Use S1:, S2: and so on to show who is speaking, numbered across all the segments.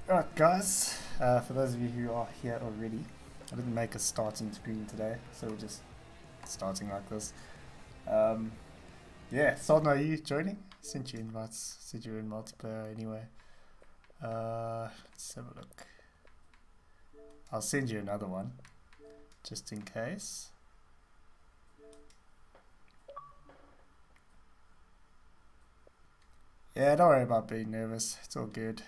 S1: Alright guys, for those of you who are here already, I didn't make a starting screen today, so we're just starting like this. Yeah, Solden, are you joining? Sent you invites, said you're in multiplayer anyway. Let's have a look. I'll send you another one, just in case. Yeah, don't worry about being nervous, it's all good.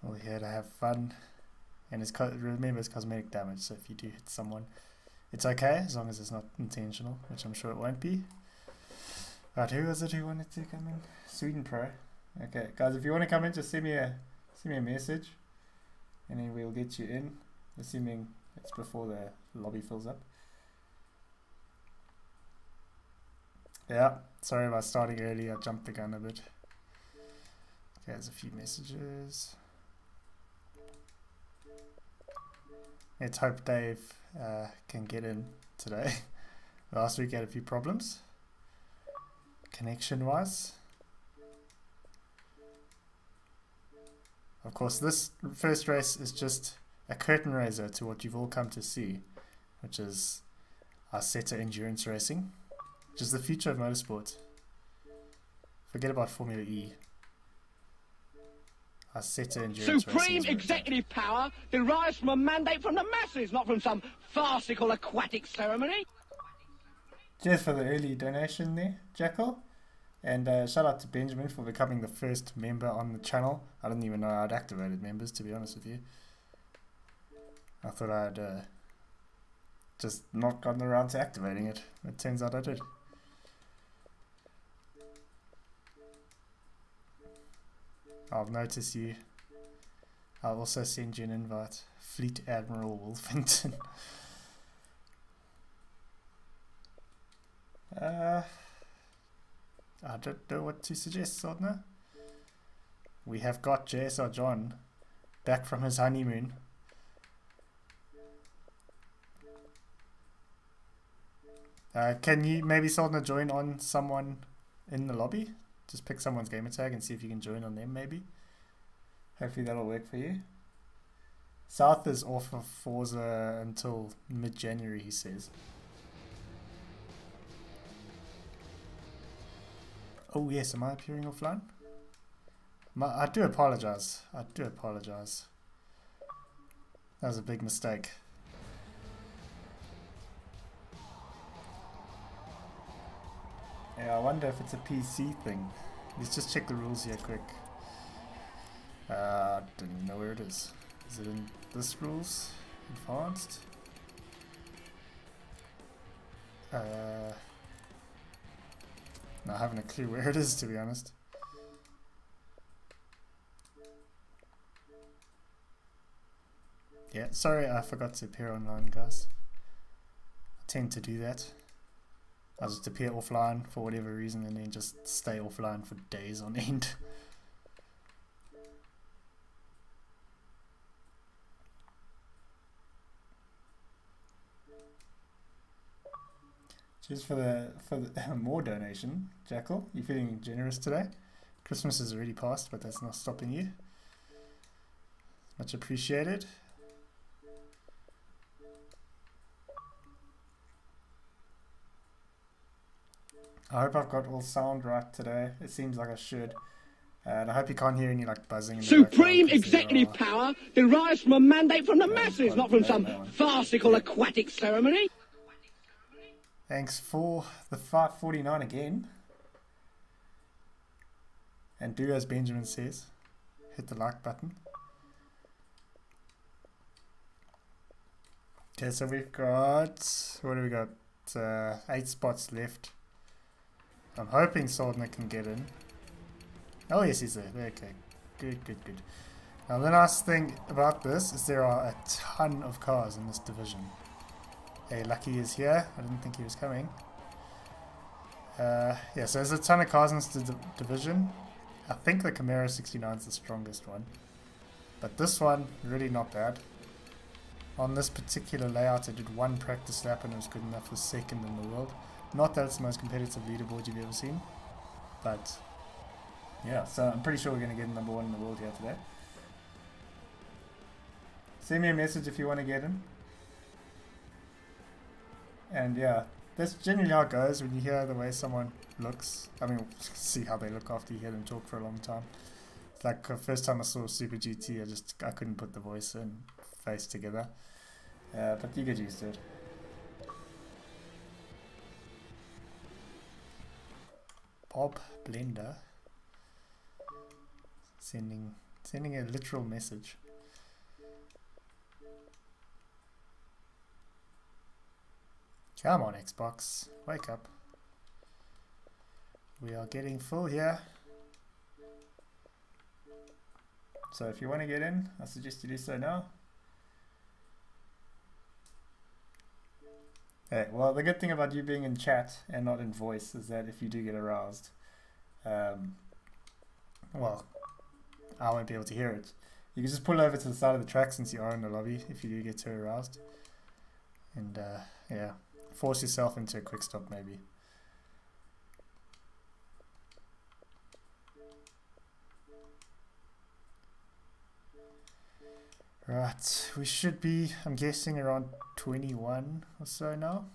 S1: We're here to have fun, and remember it's cosmetic damage, so if you do hit someone, it's okay, as long as it's not intentional, which I'm sure it won't be. Right, who was it who wanted to come in? Sweden Pro. Okay, guys, if you want to come in, just send me a message, and then we'll get you in, assuming it's before the lobby fills up. Yeah, sorry about starting early, I jumped the gun a bit. Okay, there's a few messages. Let's hope Dave can get in today. Last week had a few problems, connection wise. Of course, this first race is just a curtain raiser to what you've all come to see, which is Isetta endurance racing, which is the future of motorsport. Forget about Formula E.
S2: Supreme executive power derives from a mandate from the masses, not from some farcical aquatic ceremony.
S1: Cheers for the early donation there, Jackal. And shout out to Benjamin for becoming the first member on the channel. I didn't even know I'd activated members, to be honest with you. I thought I'd just not gotten around to activating it. It turns out I did. I'll notice you. I'll also send you an invite. Fleet Admiral Wolfington. I don't know what to suggest, Sodner. We have got JSR John back from his honeymoon. Can you maybe, Sodner, join on someone in the lobby? Just pick someone's gamer tag and see if you can join on them, maybe. Hopefully that'll work for you. South is off of Forza until mid-January, he says. Oh yes, am I appearing offline? I do apologize. I do apologize. That was a big mistake. Yeah, I wonder if it's a PC thing. Let's just check the rules here quick. I don't even know where it is. Is it in this rules? Advanced? Not having a clue where it is, to be honest. Yeah, sorry I forgot to appear online, guys. I tend to do that. I just appear offline for whatever reason and then just stay offline for days on end. Cheers for the more donation, Jackal. You feeling generous today? Christmas is already past, but that's not stopping you. Much appreciated. I hope I've got all sound right today. It seems like I should. And I hope you can't hear any like buzzing in the
S2: Supreme executive power derives from a mandate from the masses, not from some farcical aquatic ceremony.
S1: Thanks for the 549 again. And do as Benjamin says. Hit the like button. Okay, so we've got... what do we got? 8 spots left. I'm hoping Soldner can get in. Oh yes, he's there. Okay, good, good, good. Now the nice thing about this is there are a ton of cars in this division. Hey, Lucky is here. I didn't think he was coming. Yeah, so there's a ton of cars in this division. I think the Camaro 69 is the strongest one. But this one, really not bad. On this particular layout, I did 1 practice lap and it was good enough for second in the world. Not that it's the most competitive leaderboard you've ever seen, but yeah, so I'm pretty sure we're going to get number 1 in the world here today. send me a message if you want to get in. And yeah, that's generally how it goes when you hear the way someone looks. I mean, see how they look after you hear them talk for a long time. It's like the first time I saw Super GT, I couldn't put the voice and face together. But you get used to it. Bob Blender sending a literal message. Come on, Xbox, wake up. We are getting full here. So if you want to get in, I suggest you do so now. Hey, well, the good thing about you being in chat and not in voice is that if you do get aroused, well, I won't be able to hear it. You can just pull over to the side of the track since you are in the lobby if you do get too aroused. And yeah, force yourself into a quick stop maybe. Right, we should be, I'm guessing, around 21 or so now.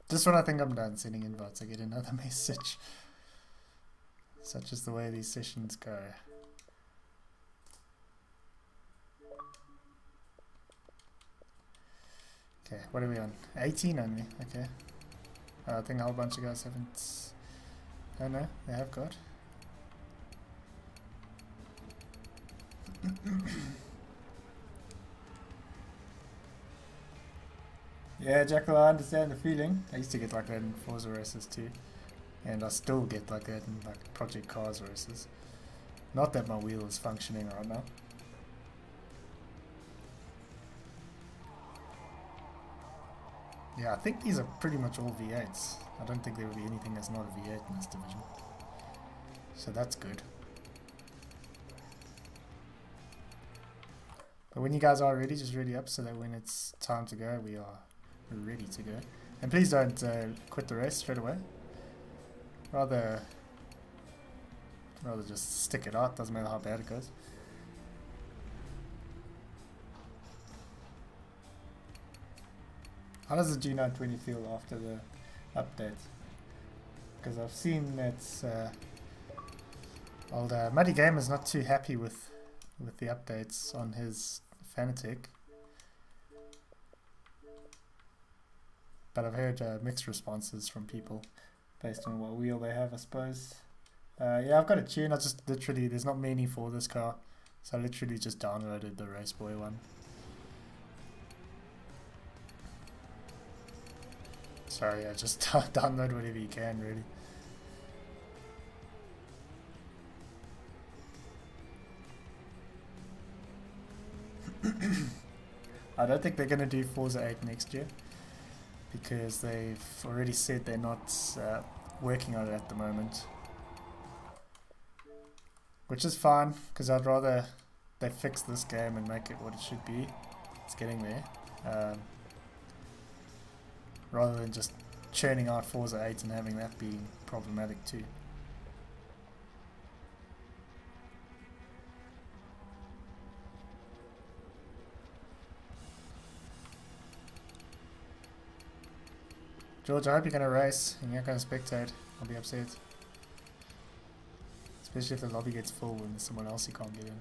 S1: Just when I think I'm done sending invites, I get another message. Such is the way these sessions go. Okay, what are we on? 18 only, okay. I think a whole bunch of guys haven't... Oh no, they have got. Yeah, Jackal, I understand the feeling. I used to get like that in Forza races too. And I still get like that in like Project Cars races. Not that my wheel is functioning right now. Yeah, I think these are pretty much all V8s. I don't think there will be anything that's not a V8 in this division. So that's good. But when you guys are ready, just ready up so that when it's time to go, we are ready to go. And please don't quit the race straight away. Rather just stick it out, doesn't matter how bad it goes. How does the G920 feel after the update? Because I've seen that old Muddy Game is not too happy with the updates on his Fanatec. But I've heard mixed responses from people based on what wheel they have, I suppose. Yeah, I've got a tune. I just literally, there's not many for this car, so I literally just downloaded the Raceboy one. Sorry, yeah, just download whatever you can, really. I don't think they're going to do Forza 8 next year, because they've already said they're not working on it at the moment. Which is fine, because I'd rather they fix this game and make it what it should be. It's getting there. Rather than just churning out Forza 8 and having that be problematic too. George, I hope you're going to race and you're not going to spectate. I'll be upset. Especially if the lobby gets full and there's someone else you can't get in.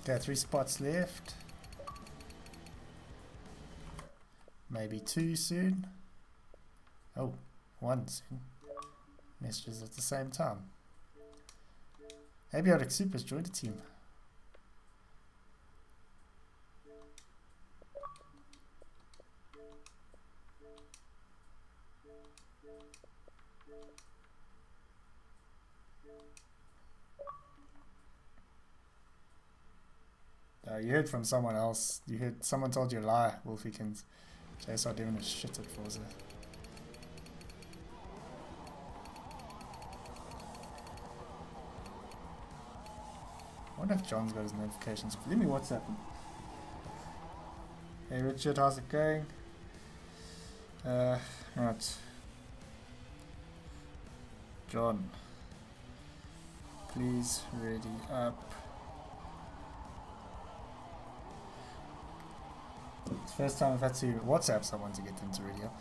S1: Okay, 3 spots left. Maybe 2 soon. Oh, 1 soon. Messages at the same time. Abiotic Super's joined the team. You heard from someone else. You heard someone told you a lie, Wolfiekins. JSR doing his shit at Forza. I wonder if John's got his notifications. Let me WhatsApp him. Hey Richard, how's it going? Right. John, please ready up. It's the first time I've had to WhatsApp someone to get them to ready up.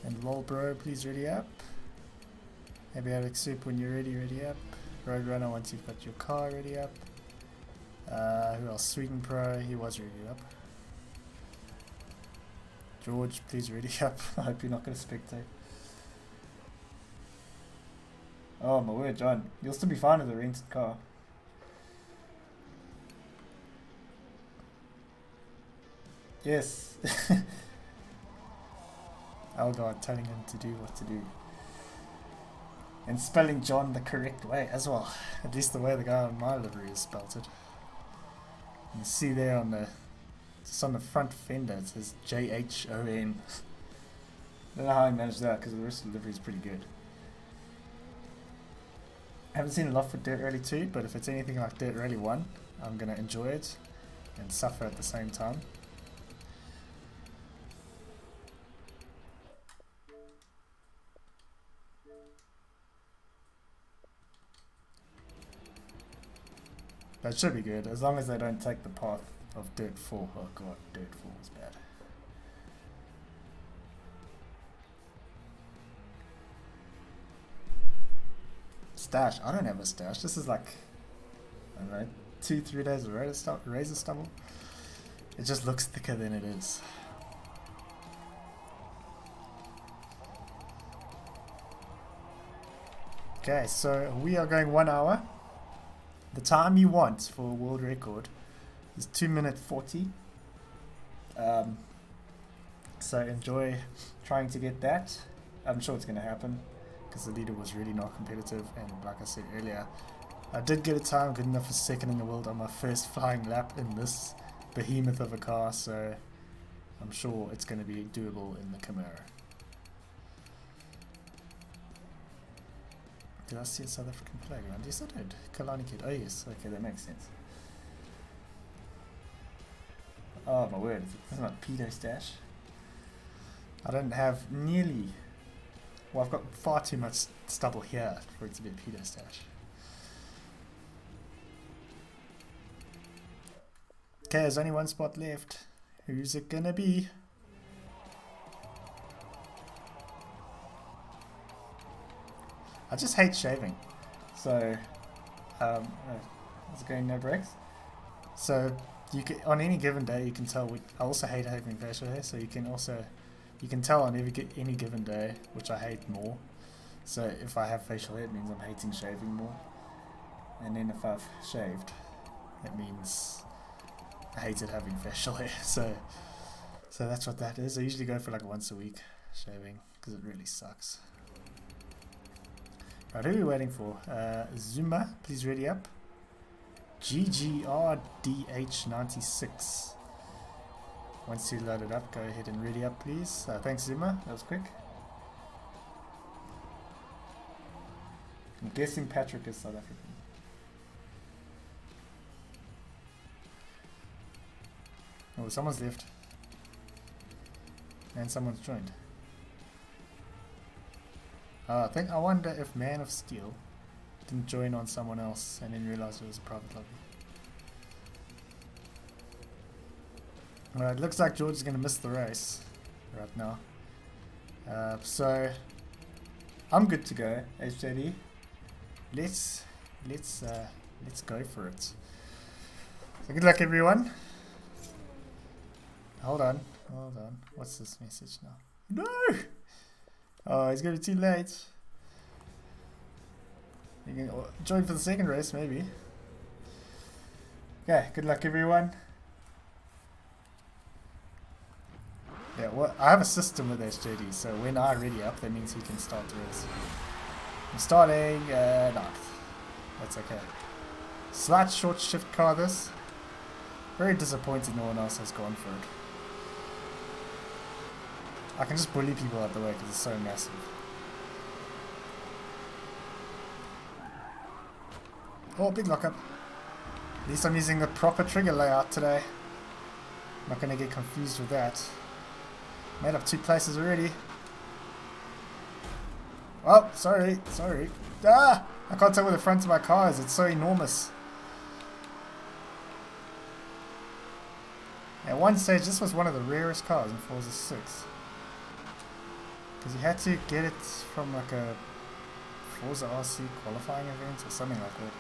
S1: And lol bro, please ready up. Maybe Alex Soup when you're ready, ready up. Roadrunner once you've got your car ready up. Who else? Sweden Pro, he was ready up. George, please ready up. I hope you're not going to spectate. Oh my word, John. You'll still be fine with a rented car. Yes. Oh god, telling him to do what to do. And spelling John the correct way as well. At least the way the guy on my livery has spelt it. You see there on the, just on the front fender it says JHON. I don't know how I managed that because the rest of the livery is pretty good. I haven't seen a lot for Dirt Rally 2, but if it's anything like Dirt Rally 1, I'm going to enjoy it and suffer at the same time. That should be good, as long as they don't take the path of Dirt 4. Oh god, Dirt 4 is bad. Stash, I don't have a stash. This is like, I don't know, 2-3 days of razor stubble. It just looks thicker than it is. Okay, so we are going 1 hour. The time you want for a world record is 2 minutes 40. So enjoy trying to get that. I'm sure it's going to happen because the leader was really not competitive, and like I said earlier, I did get a time good enough for second in the world on my first flying lap in this behemoth of a car, so I'm sure it's going to be doable in the Camaro. Did I see a South African flag around? Yes, I did. Kalani Kid. Oh, yes. Okay, that makes sense. Oh, my word. This is not pedo stash. I don't have nearly... Well, I've got far too much stubble here for it to be a pedo stash. Okay, there's only one spot left. Who's it gonna be? I just hate shaving, so is it going no breaks? So you can, on any given day you can tell. I also hate having facial hair, so you can tell on any given day which I hate more. So if I have facial hair, it means I'm hating shaving more, and then if I've shaved, it means I hated having facial hair. So that's what that is. I usually go for like once a week shaving because it really sucks. Right, who are we waiting for? Zuma, please ready up. GGRDH96. Once you load it up, go ahead and ready up, please. Thanks, Zuma. That was quick. I'm guessing Patrick is South African. Oh, someone's left. And someone's joined. I wonder if Man of Steel didn't join on someone else and then realized it was a private lobby. Alright, looks like George is going to miss the race right now. So I'm good to go, HJD. Let's go for it. So good luck, everyone. Hold on. What's this message now? No! Oh, he's going to be too late. You can join for the second race, maybe. Okay, good luck, everyone. Yeah, well, I have a system with HJD, so when I ready up, that means he can start the race. I'm starting 9th. That's okay. Slight short shift car this. Very disappointed no one else has gone for it. I can just bully people out the way because it's so massive. Oh, big lockup. At least I'm using the proper trigger layout today. I'm not going to get confused with that. Made up 2 places already. Oh, sorry. Ah! I can't tell where the front of my car is. It's so enormous. At one stage, this was one of the rarest cars in Forza 6. Because you had to get it from like a Forza RC qualifying event or something like that.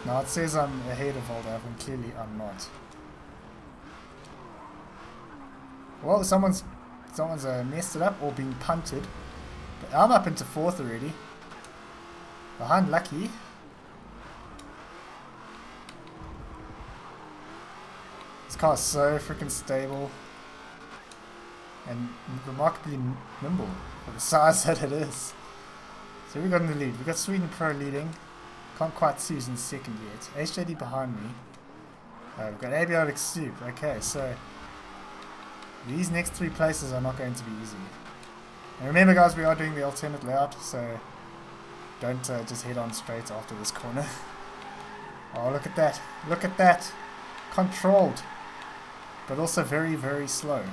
S1: No, it says I'm ahead of Volta, when clearly I'm not. Well, someone's messed it up or been punted. But I'm up into 4th already. Behind Lucky. This car is so freaking stable. And remarkably nimble for the size that it is. So we got in the lead. We got Sweden Pro leading. Can't quite see who's in 2nd yet. HJD behind me. We've got Abiotic Soup. Okay, so these next 3 places are not going to be easy. And remember guys, we are doing the alternate layout, so don't just head on straight after this corner. Oh, look at that. Look at that. Controlled. But also very, very slow.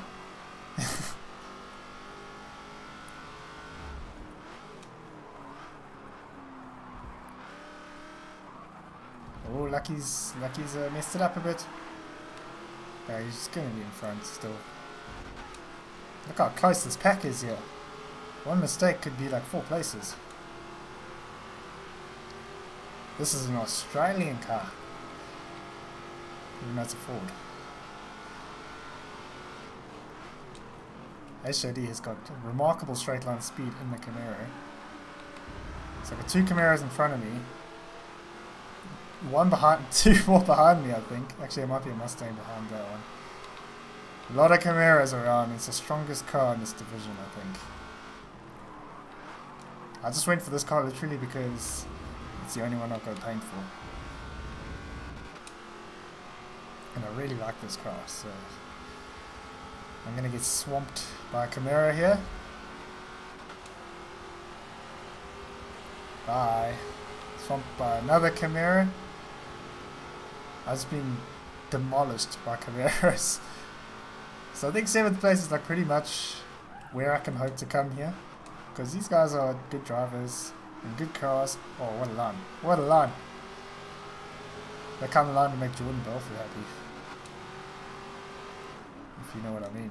S1: Oh, Lucky's messed it up a bit. Yeah, he's just going to be in front still. Look how close this pack is here. One mistake could be like 4 places. This is an Australian car. Even though it's a Ford. HJD has got remarkable straight line speed in the Camaro. So I've got 2 Camaros in front of me. 1 behind, 2 more behind me I think. Actually there might be a Mustang behind that one. A lot of Camaros around. It's the strongest car in this division I think. I just went for this car literally because it's the only one I've got paint for. And I really like this car, so I'm going to get swamped by a Camaro here. Bye. Swamped by another Camaro. I've just been demolished by Camaros. So I think 7th place is like pretty much where I can hope to come here. Because these guys are good drivers and good cars. Oh, what a line. What a line. That kind of line to make Jordan Belfort happy. If you know what I mean.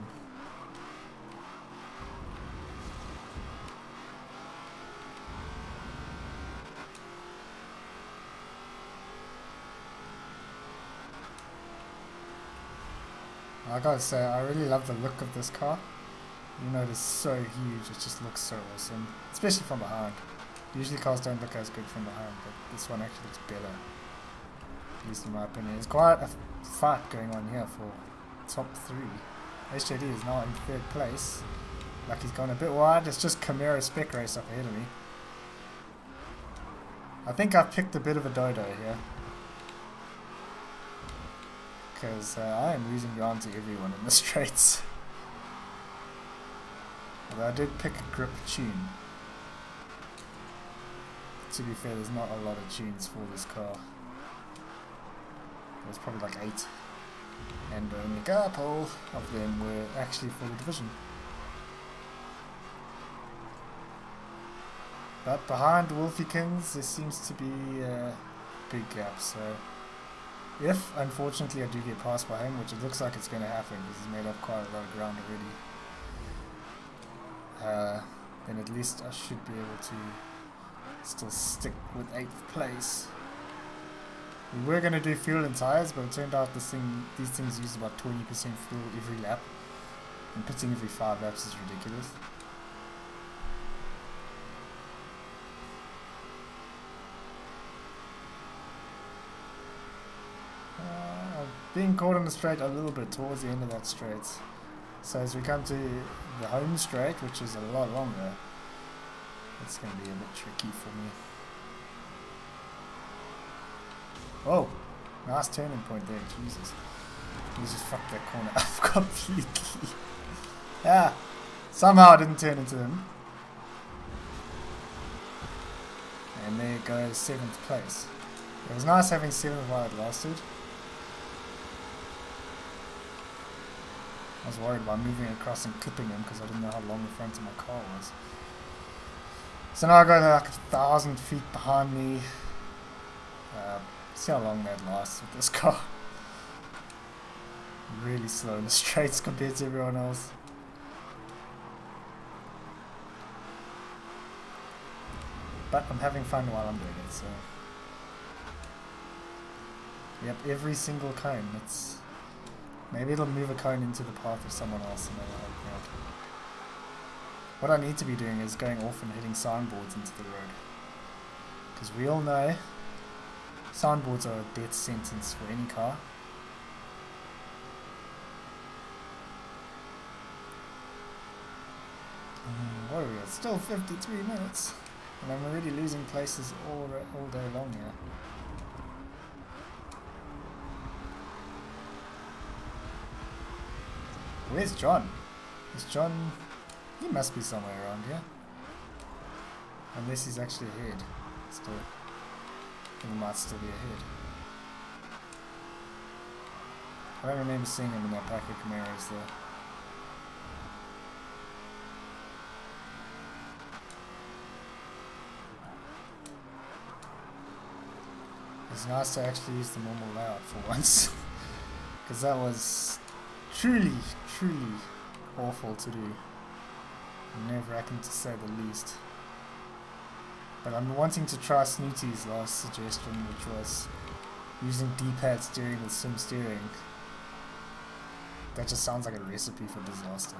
S1: I gotta say, I really love the look of this car. You know, it is so huge, it just looks so awesome. Especially from behind. Usually cars don't look as good from behind, but this one actually looks better. At least in my opinion. There's quite a fight going on here for top 3. HJD is now in 3rd place. Like he's gone a bit wide. It's just Camaro Spec Race up ahead of me. I think I've picked a bit of a dodo here. Because I am losing ground to everyone in the straights. Although I did pick a grip tune. To be fair, there's not a lot of tunes for this car. There's probably like 8. And only a couple of them were actually for the division. But behind Wolfiekins, there seems to be a big gap, so if, unfortunately, I do get passed by him, which it looks like it's going to happen, because he's made up quite a lot of ground already, then at least I should be able to still stick with 8th place. We were going to do fuel and tyres, but it turned out these things use about 20% fuel every lap, and pitting every 5 laps is ridiculous. Being caught on the straight a little bit towards the end of that straight. So as we come to the home straight, which is a lot longer, It's going to be a bit tricky for me. Oh, nice turning point there, Jesus. He just fucked that corner up completely. Yeah, somehow I didn't turn into him. And there goes 7th place. It was nice having 7th while it lasted. I was worried about moving across and clipping him because I didn't know how long the front of my car was. So now I got like 1,000 feet behind me. See how long that lasts with this car. Really slow in the straights compared to everyone else. But I'm having fun while I'm doing it, so... Yep, every single cone. It's... Maybe it'll move a cone into the path of someone else and that'll help me out. What I need to be doing is going off and hitting signboards into the road. Because we all know signboards are a death sentence for any car. What are we at? Still 53 minutes. And I'm already losing places all day long here. Where's John? Is John... He must be somewhere around here. Unless he's actually ahead. Still. He might still be ahead. I don't remember seeing him in that pack of Camaros though. It's nice to actually use the normal layout for once. Because that was truly awful to do. Nerve-wracking to say the least. But I'm wanting to try Snooty's last suggestion, which was using D-pad steering with sim steering. That just sounds like a recipe for disaster.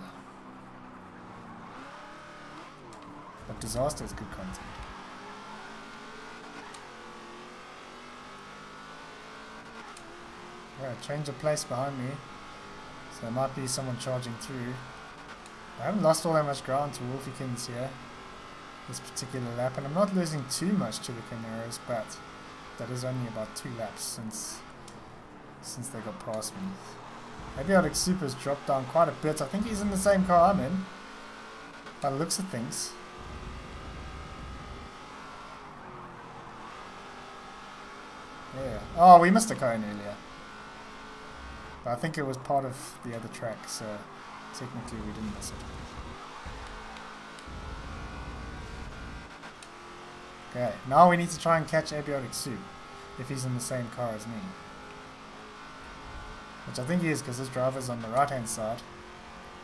S1: But disaster is good content. Right, change of place behind me. So there might be someone charging through. I haven't lost all that much ground to Wolfiekins here. This particular lap, and I'm not losing too much to the Camaros, but that is only about 2 laps since they got past me. Avionic Super's dropped down quite a bit. I think he's in the same car I'm in, by the looks of things. Yeah. Oh, we missed a cone earlier. But I think it was part of the other track, so technically we didn't miss it. Okay, now we need to try and catch Abiotic Soup, if he's in the same car as me. Which I think he is, because his driver's on the right hand side,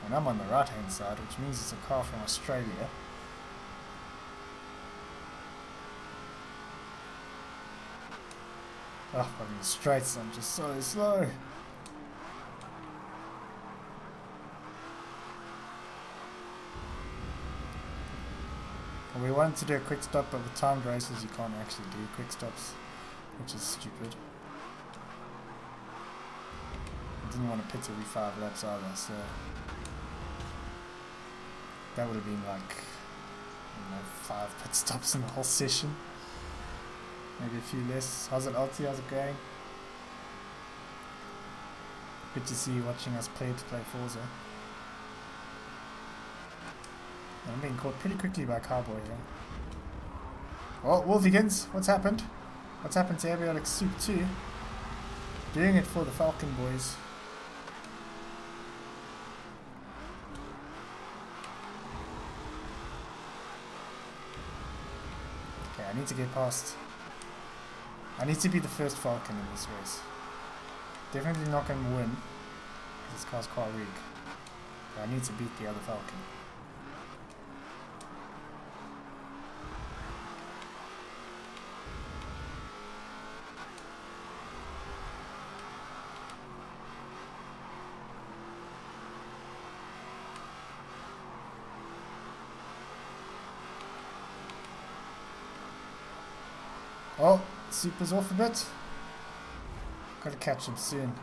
S1: and I'm on the right hand side, which means it's a car from Australia. Oh, but in the straights I'm just so slow. We wanted to do a quick stop, but with timed races you can't actually do quick stops, which is stupid. I didn't want to pit every 5 laps either, so that would have been like, I don't know, 5 pit stops in the whole session. Maybe a few less. How's it, Alti? How's it going? Good to see you watching us play Forza. I'm being caught pretty quickly by Cowboy here. Oh, Wolfiekins, what's happened? What's happened to Abiotic Soup 2? Doing it for the Falcon boys. Okay, I need to get past. I need to be the first Falcon in this race. Definitely not going to win, because this car's quite weak. But I need to beat the other Falcon. Oh, Super's off a bit. Gotta catch him soon.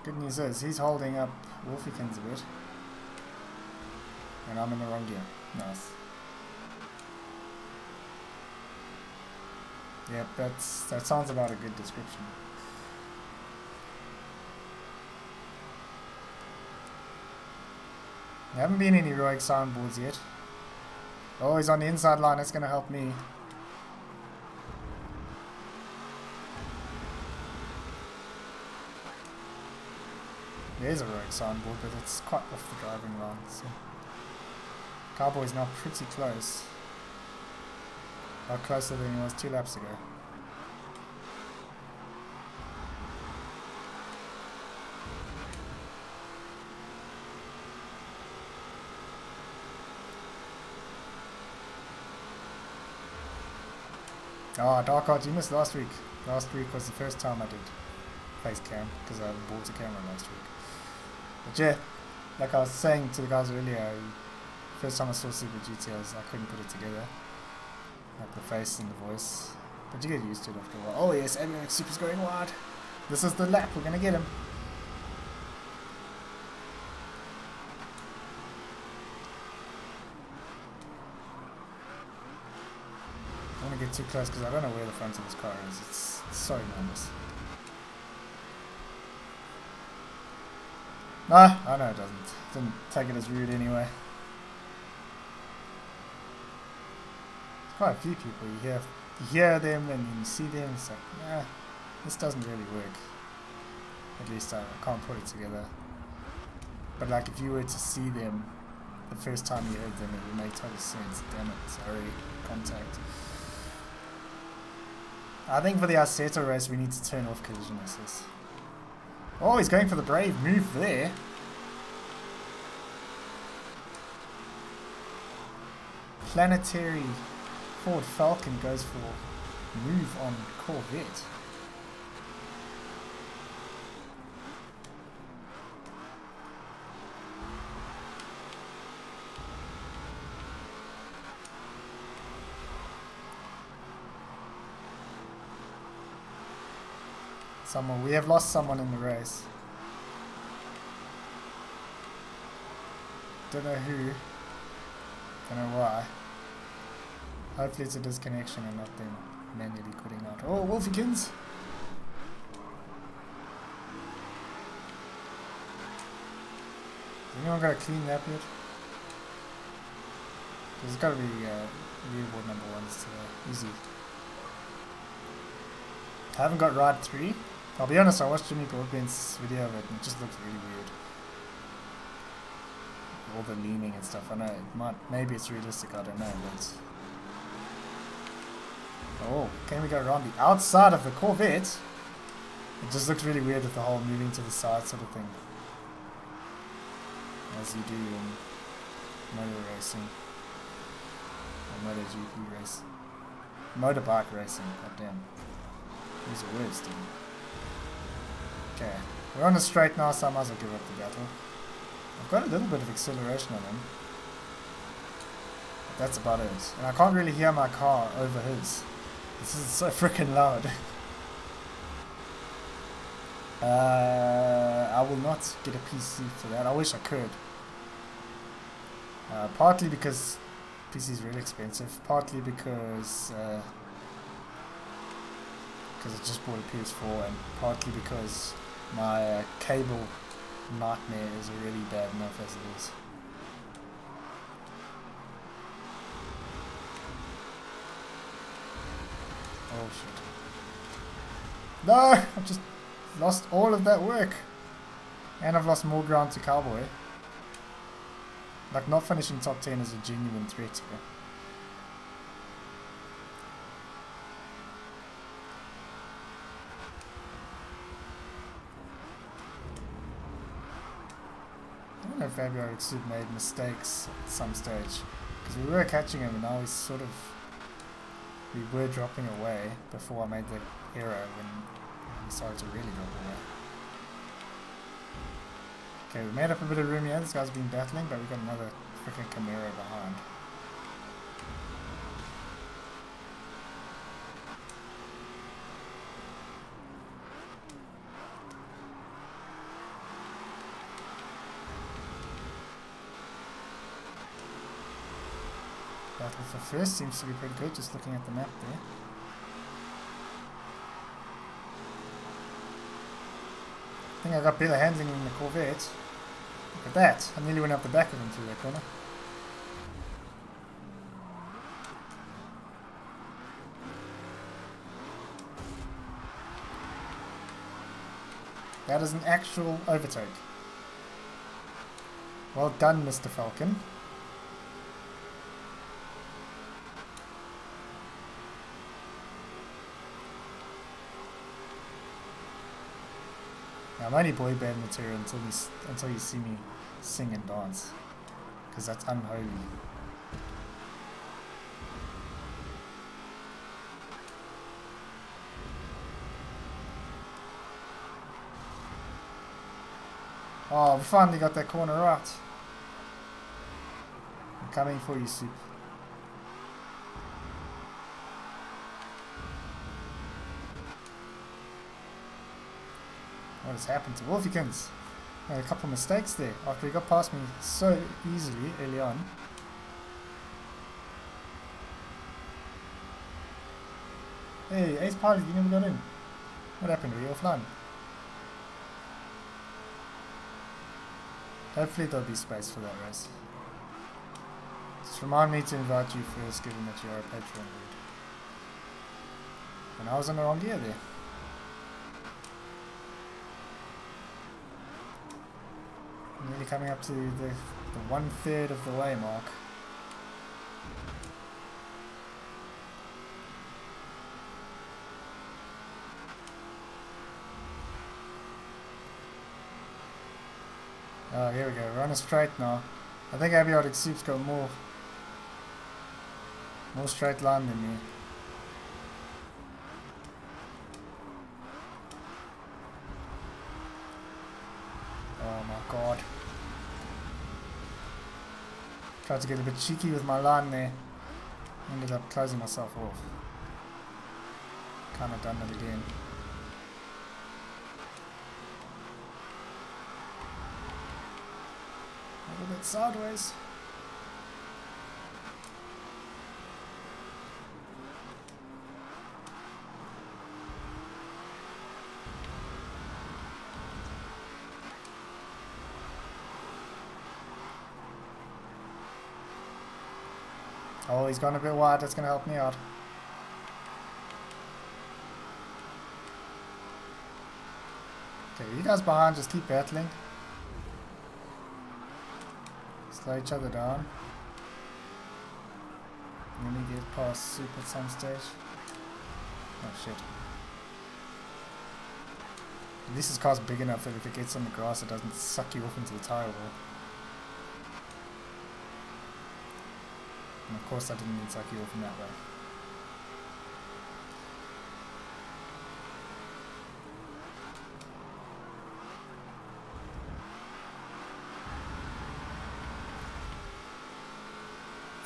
S1: Good news is, he's holding up Wolfiekins a bit. And I'm in the wrong gear. Nice. Yep, that sounds about a good description. There haven't been any heroic soundboards yet. Oh, he's on the inside line. That's going to help me. There's a heroic soundboard, but it's quite off the driving line. So. Cowboy's now pretty close. A lot closer than he was 2 laps ago. Oh, Dark Heart, you missed last week. Last week was the first time I did face cam, because I bought a camera last week. But yeah, like I was saying to the guys earlier, first time I saw Super GTOs, I couldn't put it together. Like the face and the voice. But you get used to it after a while. Oh yes, Avionics Super's going wide. This is the lap, we're gonna get him. I don't want to get too close because I don't know where the front of this car is. It's so enormous. No, I know it doesn't. Didn't take it as rude anyway. Quite a few people, you hear them and you see them, it's like, nah, this doesn't really work. At least I can't put it together. But like if you were to see them the first time you heard them, it would make total sense. Damn it, sorry, contact. I think for the Isetta race we need to turn off collision assist. Oh, he's going for the brave move there. Planetary Ford Falcon goes for move on Corvette. We have lost someone in the race. Don't know who. Don't know why. Hopefully it's a disconnection and not them manually quitting out. Oh, Wolfikins! Has anyone got a clean lap yet? There's got to be leaderboard number 1 is easy. I haven't got ride 3. I'll be honest, I watched Jimmy Broadbent's video of it and it just looks really weird. All the leaning and stuff. I know it might, maybe it's realistic, I don't know, but oh, can we go around the outside of the Corvette? It just looks really weird with the whole moving to the side sort of thing. As you do in motor racing. Or MotoGP race. Motorbike racing, goddamn. These are words, dude. Okay, we're on the straight now, so I might as well give up the battle. I've got a little bit of acceleration on him. But that's about it. And I can't really hear my car over his. This is so freaking loud. I will not get a PC for that. I wish I could. Partly because PC is really expensive. Partly because I just bought a PS4, and partly because my cable nightmare is already bad enough as it is. Oh shit. No! I've just lost all of that work. And I've lost more ground to Cowboy. Like, not finishing top 10 is a genuine threat here. I don't know if Avionics Soup made mistakes at some stage. Because we were catching him and now he's sort of... We were dropping away before I made the error when we started to really drop away. Okay, we made up a bit of room here. This guy's been battling, but we've got another freaking Camaro behind. Battle for first seems to be pretty good, just looking at the map there. I think I got better handling in the Corvette. Look at that, I nearly went up the back of him through that corner. That is an actual overtake. Well done, Mr. Falcon. Now, I'm only boy band material until you see me sing and dance, because that's unholy. Oh, we finally got that corner right. I'm coming for you, Soup. What has happened to Wolfikins? Made a couple of mistakes there after he got past me so easily early on. Hey, Ace Pilot, you never got in. What happened? Were you offline? Hopefully there'll be space for that race. Just remind me to invite you first, given that you are a Patreon dude. And I was on the wrong gear there. I'm nearly coming up to the 1/3 of the way mark. Oh, here we go. We're on a straight now. I think Abiotic Soup's got more straight line than me. Oh my god. Tried to get a bit cheeky with my line there. Ended up closing myself off. Kinda done it again. A little bit sideways. Oh, he's gone a bit wide, that's going to help me out. Okay, you guys behind, just keep battling. Slow each other down. Let me get past Soup at some stage. Oh shit. At least this car's big enough that if it gets on the grass it doesn't suck you off into the tire wall. And of course I didn't mean suck you off in that way.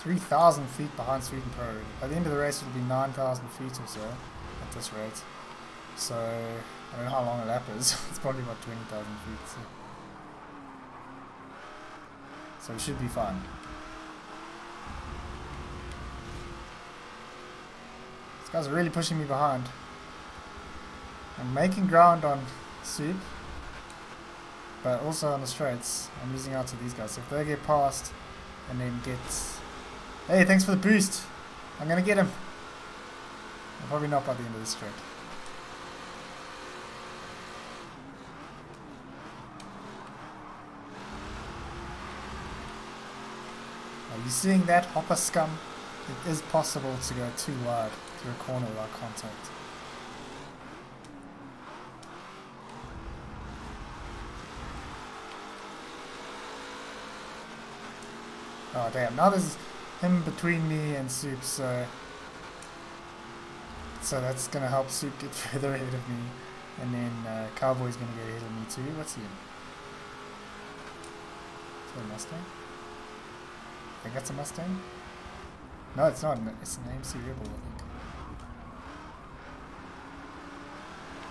S1: $3,000 feet behind Sweden Pro. By the end of the race it'll be 9,000 feet or so at this rate. So I don't know how long a lap is. It's probably about 20,000 feet. So we should be fine. These guys are really pushing me behind. I'm making ground on Soup, but also on the straights. I'm losing out to these guys. So if they get past and then get... Hey, thanks for the boost. I'm gonna get him. Well, probably not by the end of this straight. Are you seeing that, hopper scum? It is possible to go too wide through a corner without contact. Oh damn, now there's him between me and Soup, so that's gonna help Soup get further ahead of me, and then Cowboy's gonna get ahead of me too. What's he in? Is that a Mustang? I think that's a Mustang? No, it's not. It's an AMC Rebel, I think.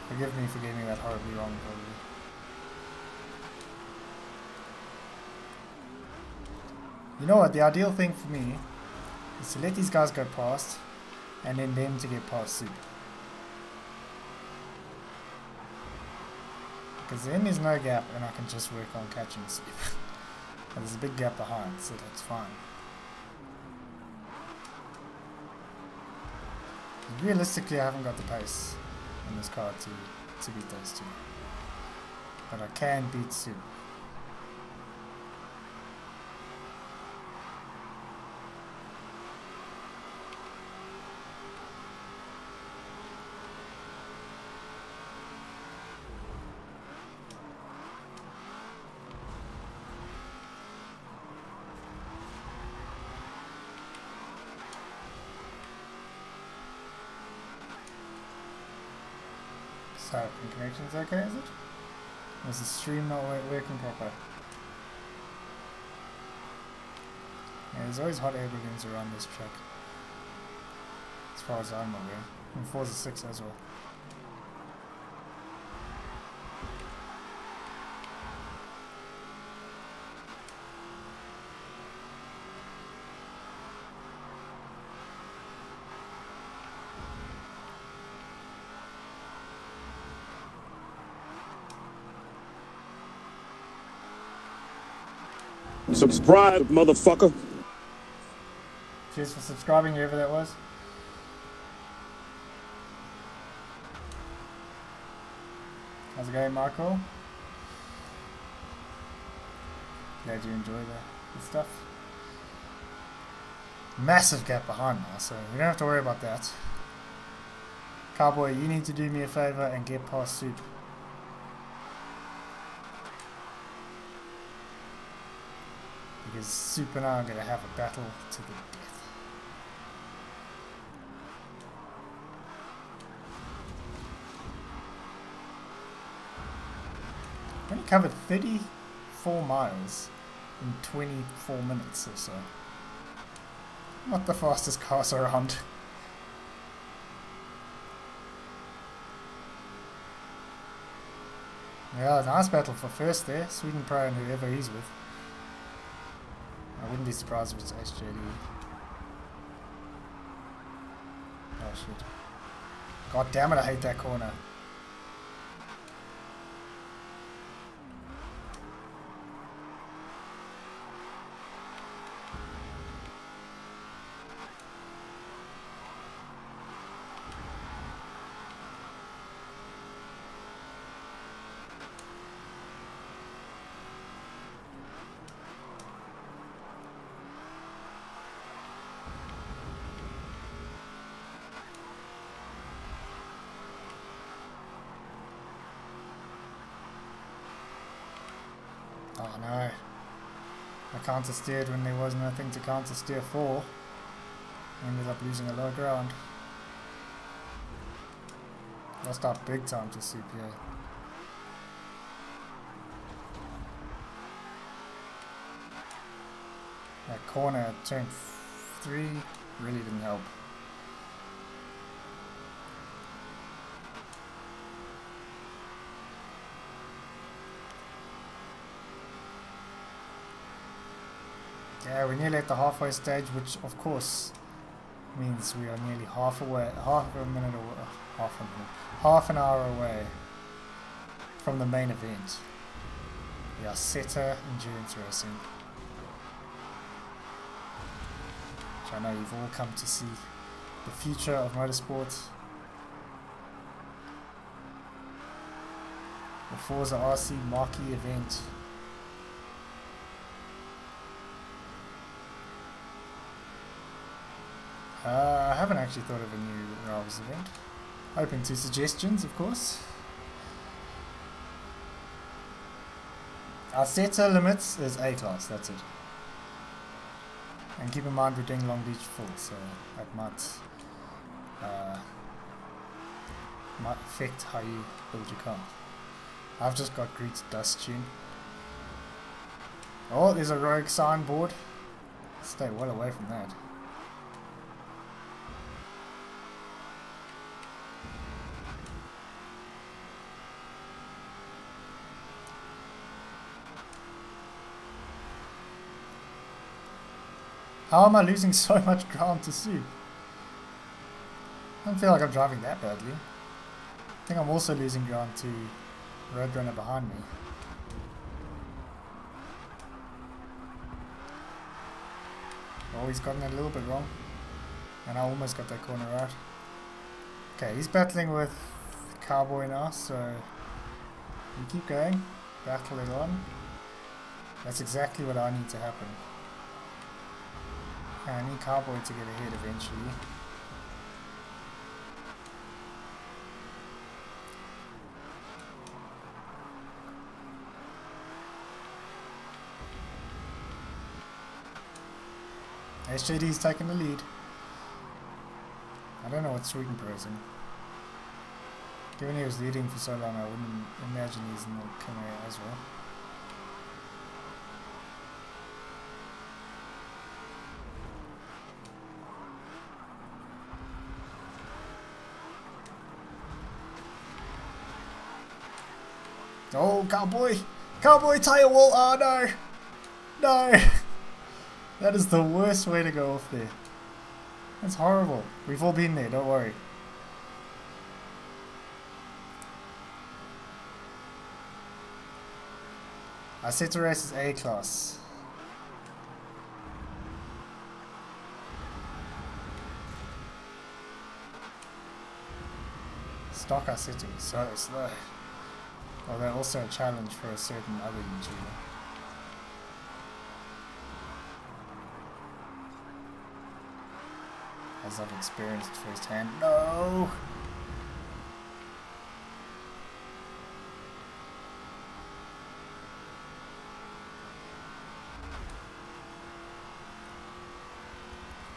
S1: Forgive me for getting that horribly wrong, probably. You know what, the ideal thing for me is to let these guys go past, and then them to get past Super. Because then there's no gap, and I can just work on catching Super. And there's a big gap behind, so that's fine. Realistically, I haven't got the pace in this car to beat those two. But I can beat Super. So, connection's okay, is it? Or is the stream not working proper? Yeah, there's always hot air balloons around this track. As far as I'm aware. And Forza 6 as well.
S3: Subscribe, motherfucker.
S1: Cheers for subscribing, whoever that was. How's it going, Michael? Glad you enjoy the stuff. Massive gap behind now, so we don't have to worry about that. Cowboy, you need to do me a favor and get past Soup. Because Soup and I are going to have a battle to the death. I only covered 34 miles in 24 minutes or so. Not the fastest cars around. Yeah, nice battle for first there. Sweden Pro and whoever he's with. I wouldn't be surprised if it's HJD. Oh shit. God damn it, I hate that corner. Oh no, I counter steered when there was nothing to counter steer for. Ended up losing a lot of ground. Lost out big time to CPA. That corner at turn 3 really didn't help. Yeah, we're nearly at the halfway stage, which of course means we are nearly half an hour away from the main event. The Isetta Endurance Racing, which I know you've all come to see the future of motorsport. The Forza RC marquee event. I haven't actually thought of a new Rivals event. Open to suggestions, of course. Our Isetta limits is A-class, that's it. And keep in mind we're doing Long Beach full, so that might affect how you build your car. I've just got Greet's dust tune. Oh, there's a rogue signboard. Stay well away from that. How am I losing so much ground to Soup? I don't feel like I'm driving that badly. I think I'm also losing ground to Roadrunner behind me. Oh, he's gotten it a little bit wrong. And I almost got that corner right. Okay, he's battling with Cowboy now, so we keep going. Battle it on. That's exactly what I need to happen. I need Cowboy to get ahead eventually. SJD's taking the lead. I don't know what Sweden Pro's in. Given he was leading for so long, I wouldn't imagine he's in the camera as well. Oh, Cowboy! Cowboy tire wall! Oh no! No! That is the worst way to go off there. That's horrible. We've all been there, don't worry. Isetta race is A class. Stock Isetta is so slow. Although also a challenge for a certain other YouTuber. As I've experienced firsthand. No!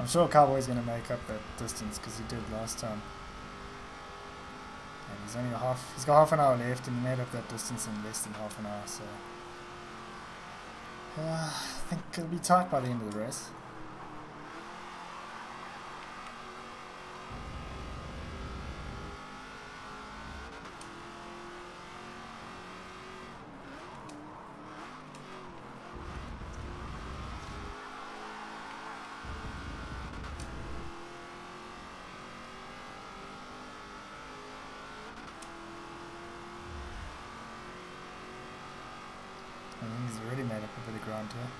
S1: I'm sure Cowboy's going to make up that distance because he did last time. And he's only he's got half an hour left and he made up that distance in less than half an hour, so I think it'll be tight by the end of the race. I think he's already made up a bit of ground here.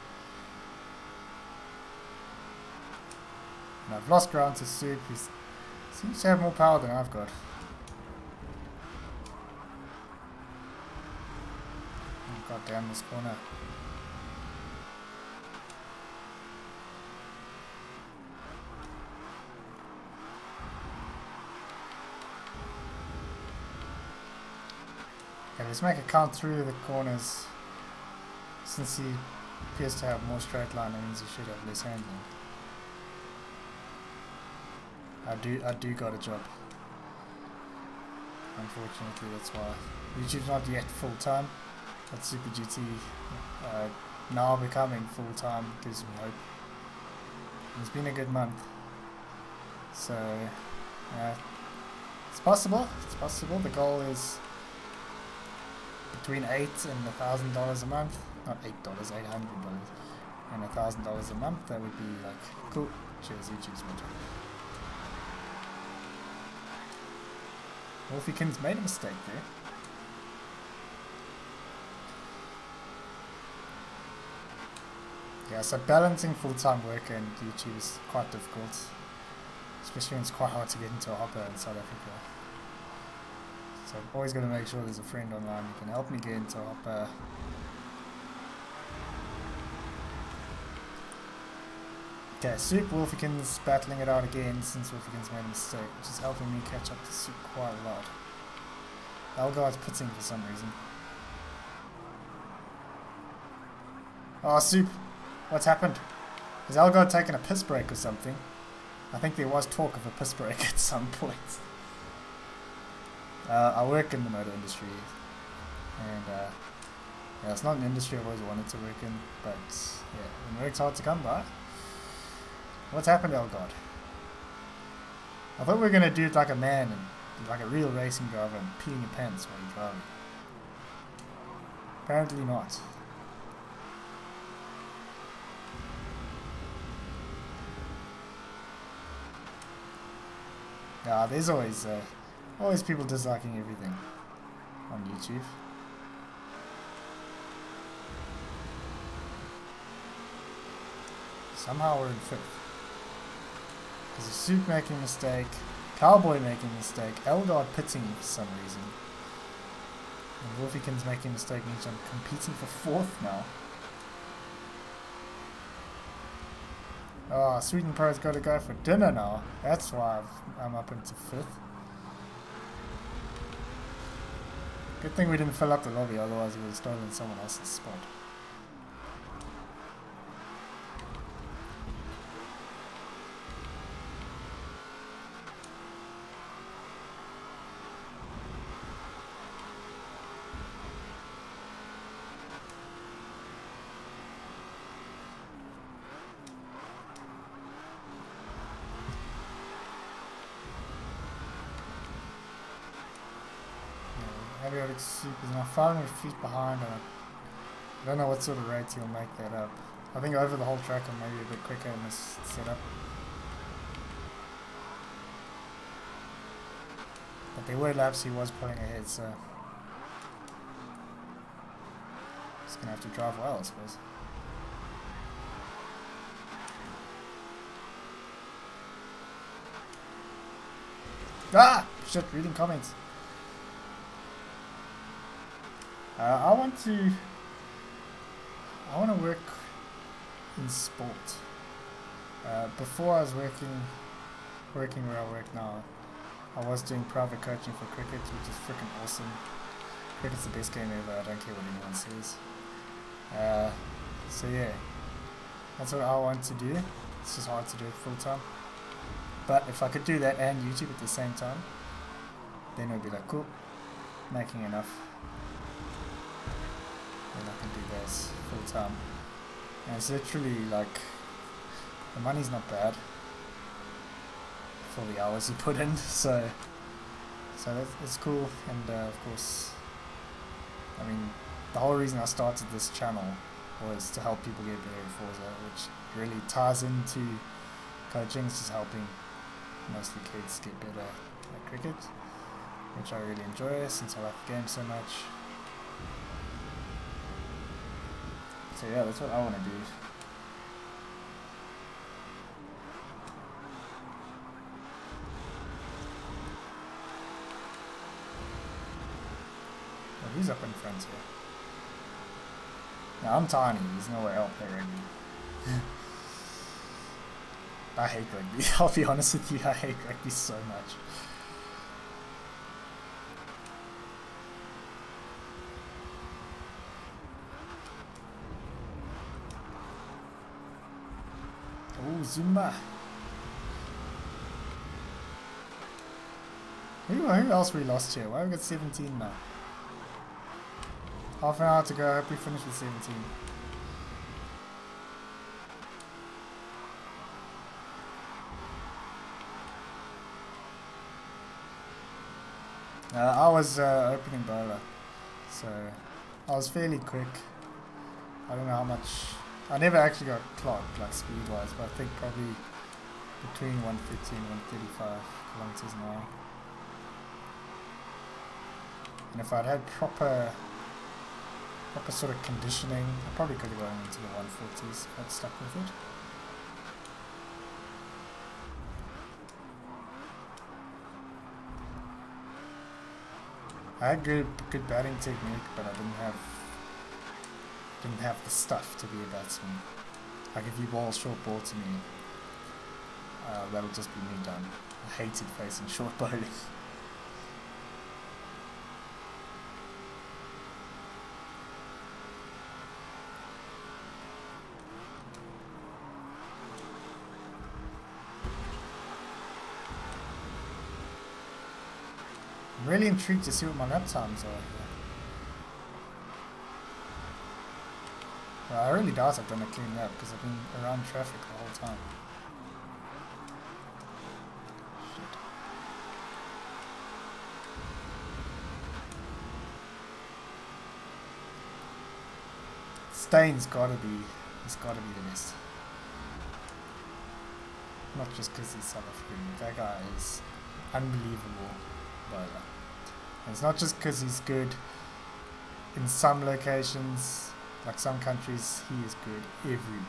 S1: And I've lost ground to Soup, who seems to have more power than I've got. Oh, god damn this corner. Okay, let's make a count through the corners. Since he appears to have more straight line, that means he should have less handling. I do got a job. Unfortunately, that's why. YouTube's not yet full time, but Super GT now becoming full time gives me hope. It's been a good month, so it's possible. It's possible. The goal is between $8 and $1,000 a month. Not $8, $800 and $1,000 a month. That would be like cool. Cheers, YouTube's magic. Wolfiekins made a mistake there. Yeah, so balancing full-time work and YouTube is quite difficult, especially when it's quite hard to get into a hopper in South Africa. So I'm always going to make sure there's a friend online who can help me get into a hopper. Okay, Soup Wolfiekins battling it out again since Wolfiekins made a mistake, which is helping me catch up to Soup quite a lot. Elgar's pitting for some reason. Oh, Soup! What's happened? Has Elgar taken a piss break or something? I think there was talk of a piss break at some point. I work in the motor industry, and yeah, it's not an industry I've always wanted to work in, but yeah, when work's hard to come by. What's happened, Elgar? I thought we were going to do it like a man, and like a real racing driver, and peeing your pants while you're driving. Apparently not. Yeah, there's always people disliking everything on YouTube. Somehow we're in 5th. Because of Soup making a mistake, Cowboy making a mistake, Eldard pitting for some reason. And Wolfikin's making a mistake means I'm competing for 4th now. Oh, Sweden Pro's got to go for dinner now. That's why I'm up into 5th. Good thing we didn't fill up the lobby, otherwise we would have stolen someone else's spot. Abiotic Soup is now 500 feet behind, and I don't know what sort of rate he'll make that up. I think over the whole track or maybe a bit quicker in this setup. But there were laps he was pulling ahead, so he's going to have to drive well, I suppose. Ah! Shit, reading comments. I want to work in sport. Before I was working where I work now, I was doing private coaching for cricket, which is freaking awesome. Cricket's the best game ever, I don't care what anyone says. So yeah, that's what I want to do. It's just hard to do it full time. But if I could do that and YouTube at the same time, then it would be like, cool, making enough. And I can do this full time. And it's literally like, the money's not bad for the hours you put in, so it's cool. And of course, I mean, the whole reason I started this channel was to help people get better at Forza, which really ties into coaching. It's just helping mostly kids get better at cricket, which I really enjoy since I like the game so much. So yeah, that's what I want to do. Oh, he's up in front here. Now I'm tiny, there's no way I'll play rugby. I hate rugby, I'll be honest with you, I hate rugby so much. Oh, Zumba. Who else we lost here? Why have we got 17 now? Half an hour to go, I hope we finish with 17. I was opening bowler, so I was fairly quick. I don't know how much. I never actually got clocked, like speed-wise, but I think probably between 150 and 135 kilometers an hour. And if I'd had proper sort of conditioning, I probably could have gone into the 140s if I'd stuck with it. I had good batting technique, but I didn't have the stuff to be a batsman. Like if you bowl short ball to me, that'll just be me done. I hated facing short bowling. I'm really intrigued to see what my lap times are here. Well, I really doubt I've done a clean lap because I've been around traffic the whole time. Shit. Stain's gotta be the best. Not just because he's South African, that guy is unbelievable bowler. And it's not just because he's good in some locations, like some countries, he is good everywhere.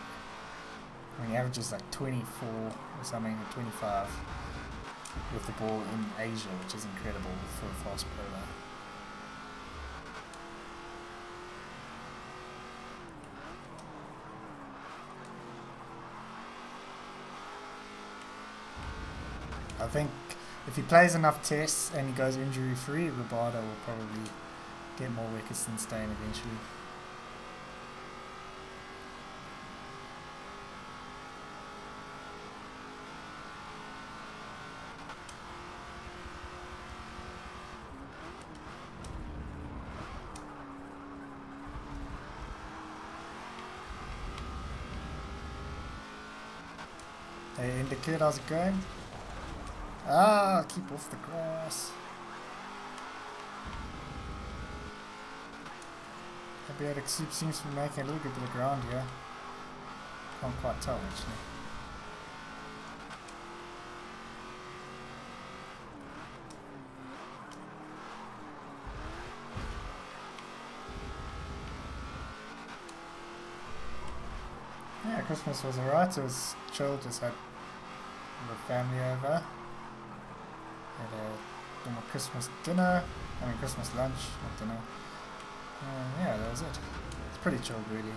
S1: I mean, he averages like 24 or something, or 25 with the ball in Asia, which is incredible for a fast bowler. I think if he plays enough tests and he goes injury free, Rabada will probably get more wickets than Steyn eventually. Hey Indicate, how's it going? Ah, keep off the grass. Abiotic Soup seems to be making a little bit of ground here. Can't quite tell actually. Yeah, Christmas was alright. It was chill, just had the family over. Had a normal Christmas dinner, I mean Christmas lunch, not dinner. Yeah, that was it. It's pretty chilled really.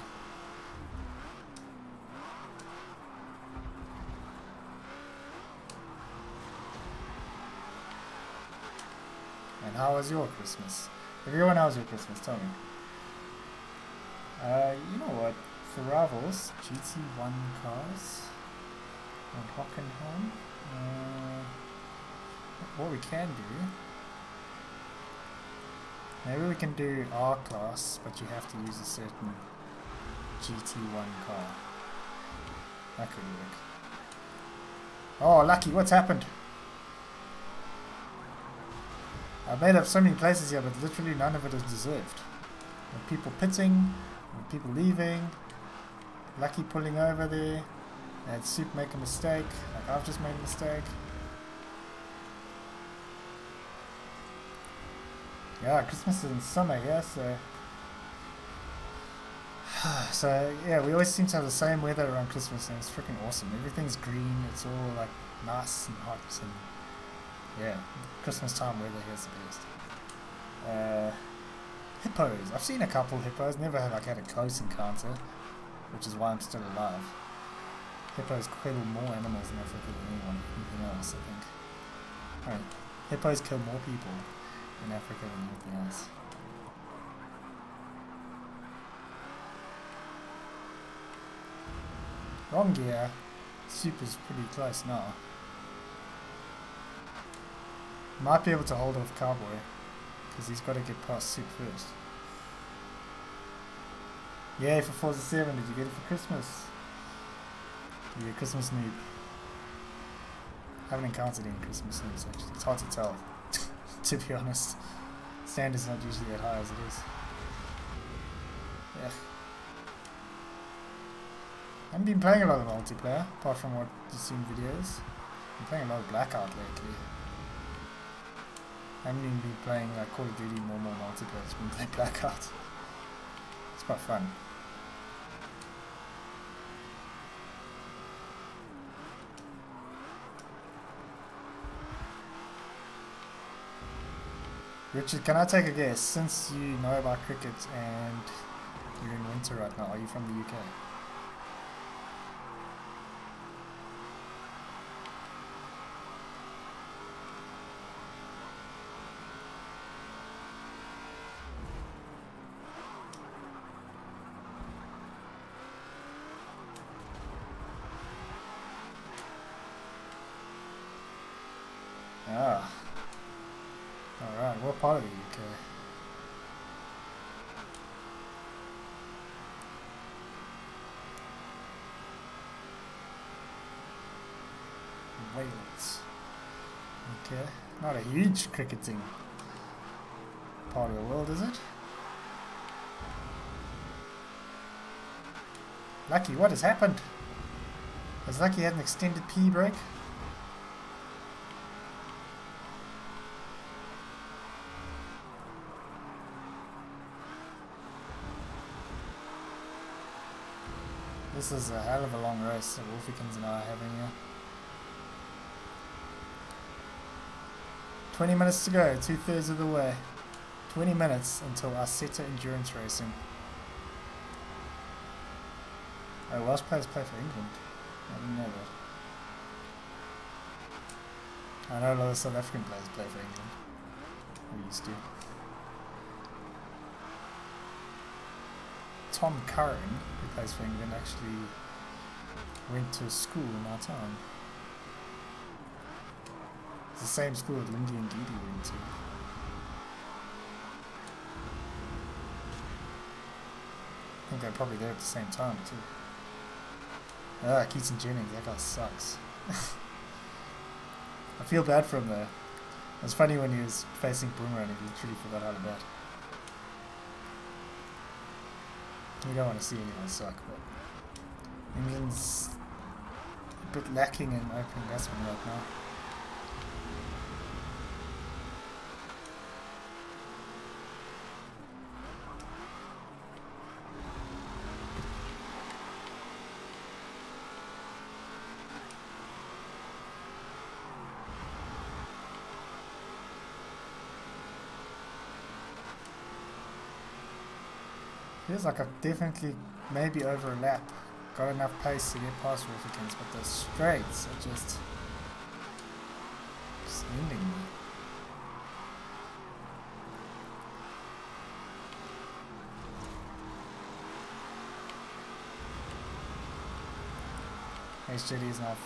S1: And how was your Christmas? Everyone, how was your Christmas? Tell me. You know what? For rivals, GT1 cars on Hockenheim. What we can do, maybe we can do R class, but you have to use a certain GT1 car. That could work. Oh, lucky, what's happened? I've made up so many places here, but literally none of it is deserved. With people pitting, with people leaving, Lucky pulling over there, and Soup make a mistake, like I've just made a mistake. Yeah, Christmas is in summer here, so yeah, we always seem to have the same weather around Christmas, and it's freaking awesome. Everything's green, it's all like nice and hot, and yeah, Christmas time weather here's the best. Hippos. I've seen a couple hippos, never had a close encounter, which is why I'm still alive. Hippos kill more animals in Africa than anything else, I think. Alright, hippos kill more people in Africa than anything else. Wrong gear. Soup is pretty close now. Might be able to hold off Cowboy, because he's got to get past Soup first. Yay for Forza 7, did you get it for Christmas? You're a Christmas noob. I haven't encountered any Christmas noobs actually, it's hard to tell, to be honest. Standard's not usually that high as it is. Yeah. I haven't been playing a lot of multiplayer, apart from what you've seen videos. I'm playing a lot of Blackout lately. I haven't even been playing like Call of Duty normal multiplayer, it's been playing Blackout. It's quite fun. Richard, can I take a guess? Since you know about cricket and you're in winter right now, are you from the UK? Ah. Alright, what part of the UK? Wales. Okay, not a huge cricketing part of the world, is it? Lucky, what has happened? Has Lucky had an extended pee break? This is a hell of a long race that Wolfikins and I are having here. 20 minutes to go, 2/3 of the way. 20 minutes until Isetta endurance racing. Oh, Welsh players play for England. I didn't know that. I know a lot of South African players play for England. We used to. Tom Curran, who plays for England, actually went to school in our town. It's the same school that Lindy and Dee Dee went to. I think they're probably there at the same time too. Ah, Keaton Jennings, that guy sucks. I feel bad for him though. It was funny when he was facing Boomerang and he literally forgot how to bat. You don't want to see anyone suck, but England's a bit lacking in opening batsmen right now. Feels like I've definitely maybe over a lap got enough pace to get past Wolfikins, but the straights are just ending me. HJD is now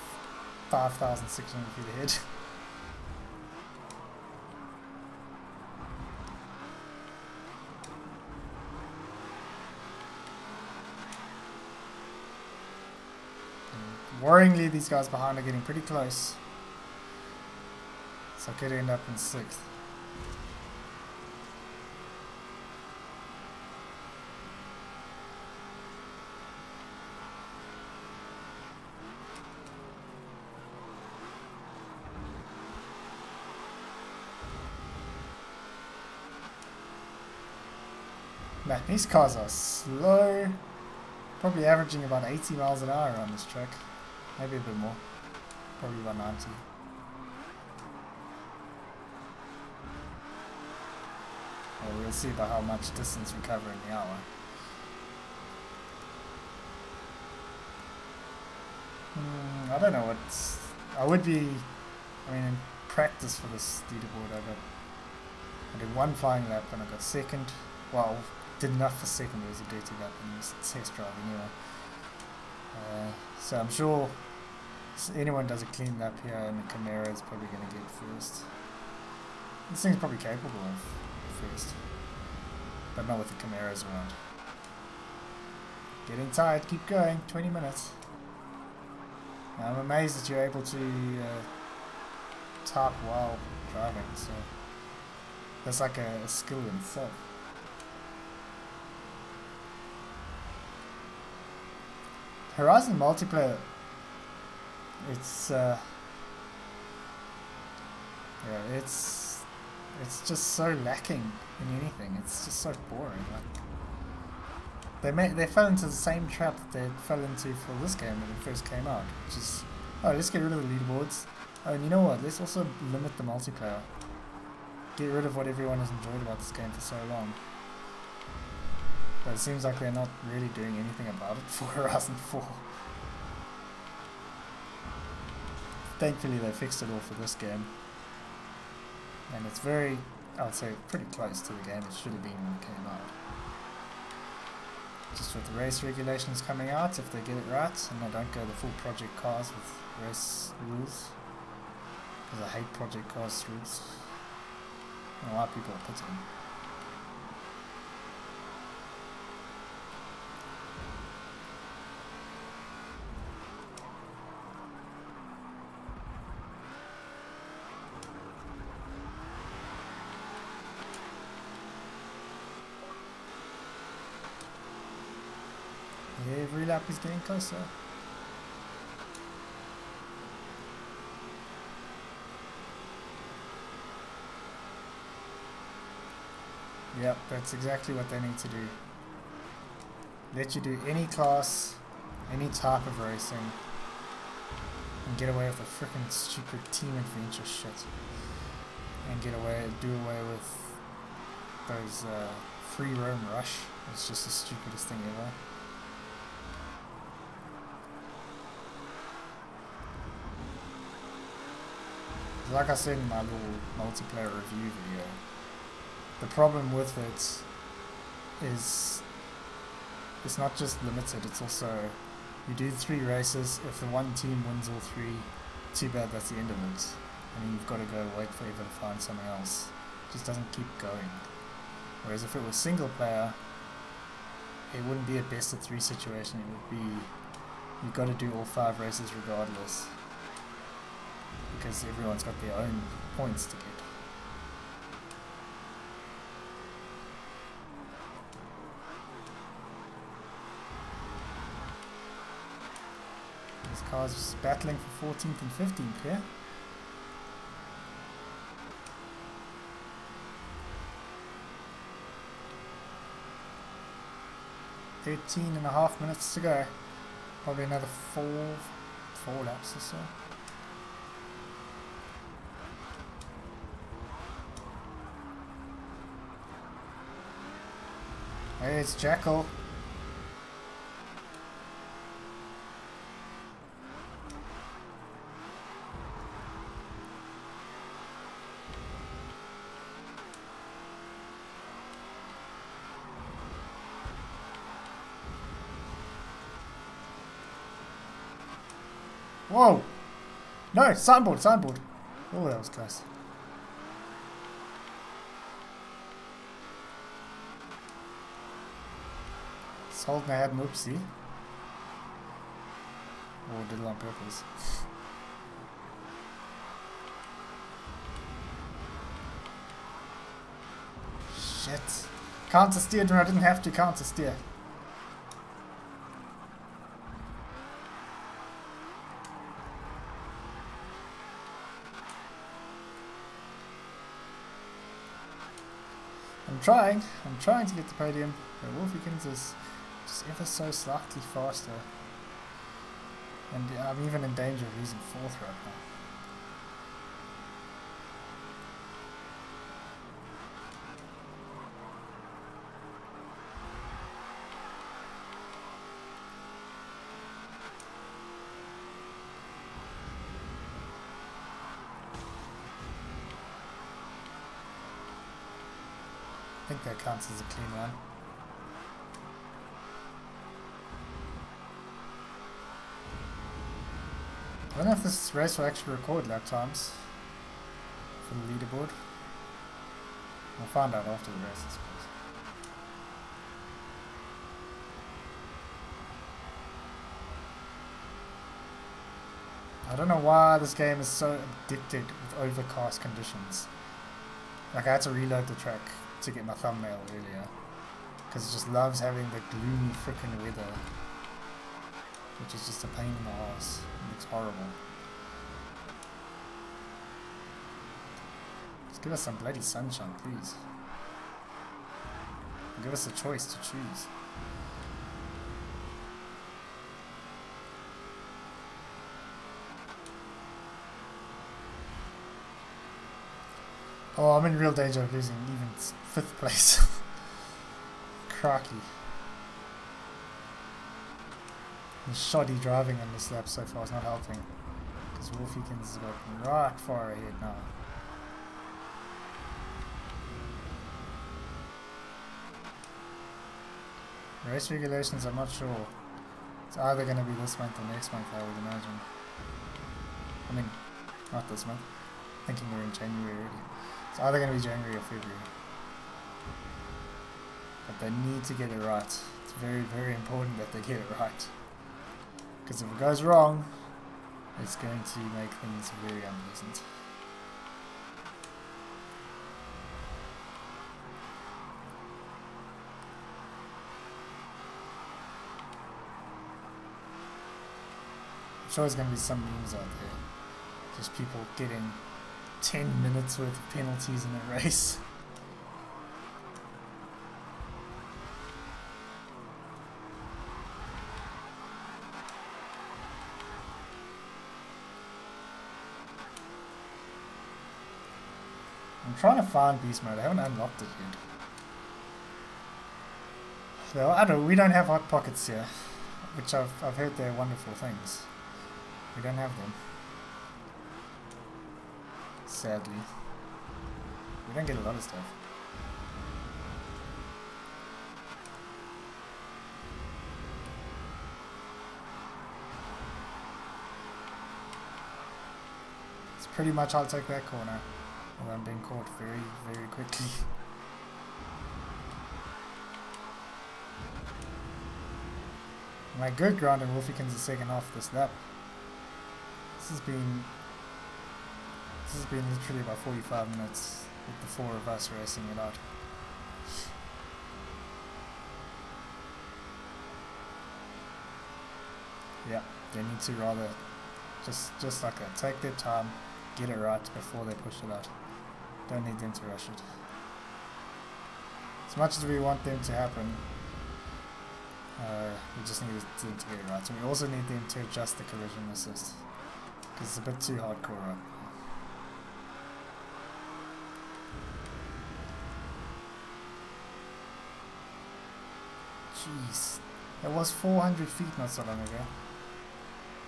S1: 5,600 feet ahead. Worryingly, these guys behind are getting pretty close. So I could end up in 6th. Man, these cars are slow. Probably averaging about 80 miles an hour on this track. Maybe a bit more. Probably about 90. Well, we'll see by how much distance we cover in the hour. I don't know what... I would be... I mean, in practice for this leaderboard, I did one flying lap and I got second. Well, did enough for second. It was a dirty lap and it was a test drive anyway. So I'm sure anyone does a clean lap here and the Camaro is probably going to get first. This thing's probably capable of first, but not with the Camaros around. Getting tired, keep going, 20 minutes. I'm amazed that you're able to type while driving, so that's like a skill in itself. Horizon multiplayer, it's it's just so lacking in anything. It's just so boring. Like they fell into the same trap that they fell into for this game when it first came out, which is, oh, let's get rid of the leaderboards. Oh, and you know what? Let's also limit the multiplayer. Get rid of what everyone has enjoyed about this game for so long. But it seems like they're not really doing anything about it for Horizon 4. Thankfully they fixed it all for this game. And it's very, I would say, pretty close to the game it should have been when it came out. Just with the race regulations coming out, if they get it right, and they don't go the full project cars with race rules. Because I hate project cars rules. I don't know why people are putting them. Every lap is getting closer. Yep, that's exactly what they need to do. Let you do any class, any type of racing and get away with the frickin' stupid team adventure shit. And do away with those free roam rush. It's just the stupidest thing ever. Like I said in my little multiplayer review video, the problem with it is it's not just limited, it's also you do 3 races, if the one team wins all 3, too bad, that's the end of it. And then you've got to go wait forever to find something else. It just doesn't keep going. Whereas if it was single player, it wouldn't be a best of 3 situation, it would be you've got to do all 5 races regardless. Because everyone's got their own points to get. This car's battling for 14th and 15th here. Yeah? 13.5 minutes to go. Probably another four laps or so. Hey, it's Jackal. Whoa! No, signboard. Oh, that was close. Holden had an oopsie. Or did it on purpose. Shit. Counter steered when I didn't have to counter steer. I'm trying to get the podium, but Wolfykins is just ever so slightly faster. And I'm even in danger of losing 4th right now. I think that counts as a clean run. I don't know if this race will actually record lap times for the leaderboard. We'll find out after the race, I suppose. I don't know why this game is so addicted with overcast conditions. Like, I had to reload the track to get my thumbnail earlier, because it just loves having the gloomy frickin' weather, which is just a pain in the ass. It looks horrible. Just give us some bloody sunshine, please. Give us a choice to choose. Oh, I'm in real danger of losing even 5th place. Crikey. The shoddy driving on this lap so far is not helping, because Wolfykins has got right far ahead now. Race regulations, I'm not sure. It's either going to be this month or next month, I would imagine. I mean, not this month. Thinking we're in January already. It's either going to be January or February. But they need to get it right. It's very, very important that they get it right. Because if it goes wrong, it's going to make things very unpleasant. I'm sure there's going to be some memes out there. Just people getting 10 minutes worth of penalties in a race. I'm trying to find beast mode. I haven't unlocked it yet. So, I don't know, we don't have hot pockets here, which I've heard they're wonderful things. We don't have them. Sadly. We don't get a lot of stuff. It's pretty much I'll take that corner. Although I'm being caught very, very quickly. My good ground in Wolfikins is second half of this lap. This has been literally about 45 minutes with the four of us racing it out. Yeah, they need to rather just like that. Take their time, get it right before they push it out. Don't need them to rush it. As much as we want them to happen, we just need them to get it right. And we also need them to adjust the collision assist, because it's a bit too hardcore right now. Jeez, that was 400 feet not so long ago.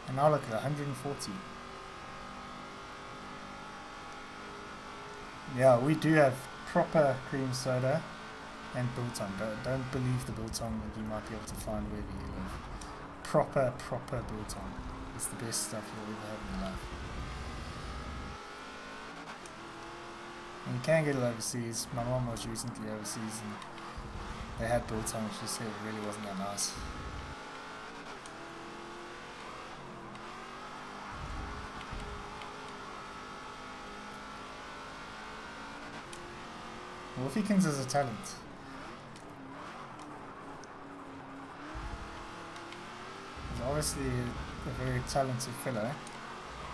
S1: And now look at 140. Yeah, we do have proper cream soda and biltong. Don't believe the biltong that you might be able to find wherever you live. Proper biltong. It's the best stuff you'll ever have in your life. And you can get it overseas. My mom was recently overseas and they had biltong. She said it really wasn't that nice. Wolfikins is a talent. He's obviously a very talented fellow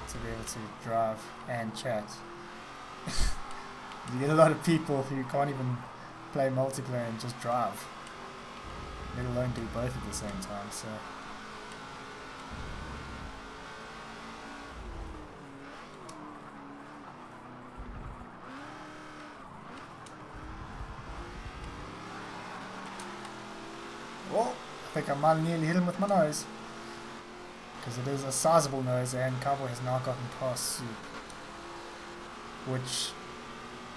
S1: to be able to drive and chat. You get a lot of people who can't even play multiplayer and just drive, let alone do both at the same time, so... Oh, I think I might have nearly hit him with my nose. Because it is a sizable nose and Cowboy has now gotten past Soup. Which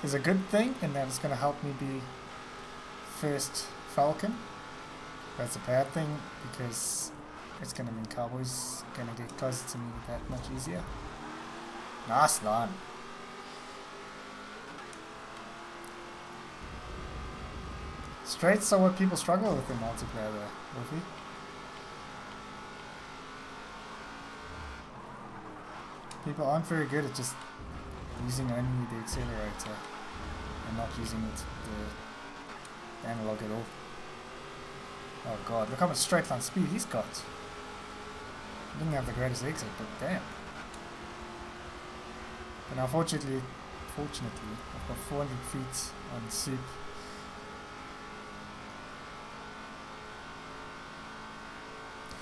S1: is a good thing in that it's going to help me be first Falcon. That's a bad thing because it's going to mean Cowboy's going to get closer to me that much easier. Nice line. Straights are what people struggle with in multiplayer though, Wolfie. People aren't very good at just using only the accelerator and not using the analog at all. Oh god, look how much straight line speed he's got. He didn't have the greatest exit, but damn. But now fortunately, I've got 400 feet on Soup.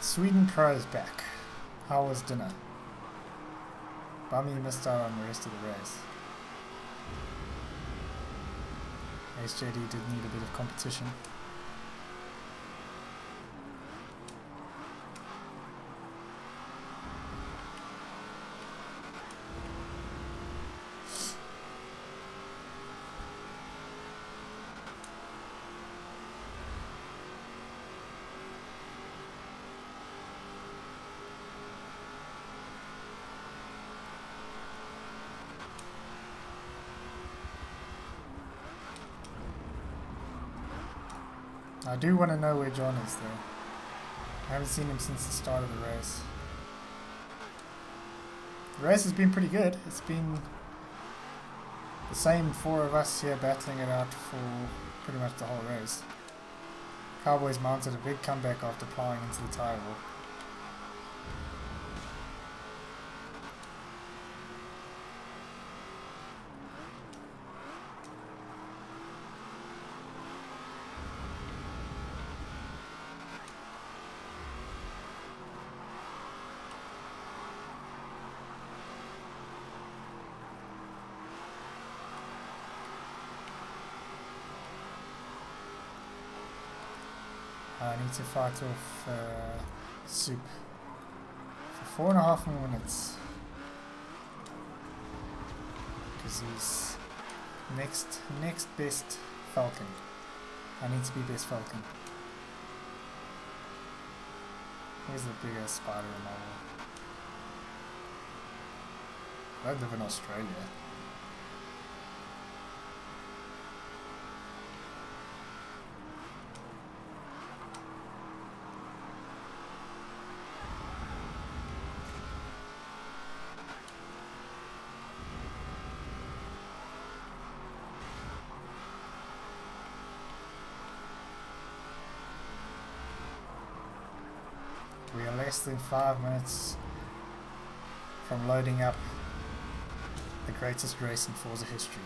S1: Sweden Pro is back. How was dinner? Bummy missed out on the rest of the race. HJD did need a bit of competition. I do want to know where John is though. I haven't seen him since the start of the race. The race has been pretty good. It's been the same four of us here battling it out for pretty much the whole race. Cowboys mounted a big comeback after plowing into the tire wall. need to fight off Soup for 4.5 more minutes. Because he's next best Falcon. I need to be best Falcon. Where's the biggest spider in my world? I live in Australia. We are less than 5 minutes from loading up the greatest race in Forza history.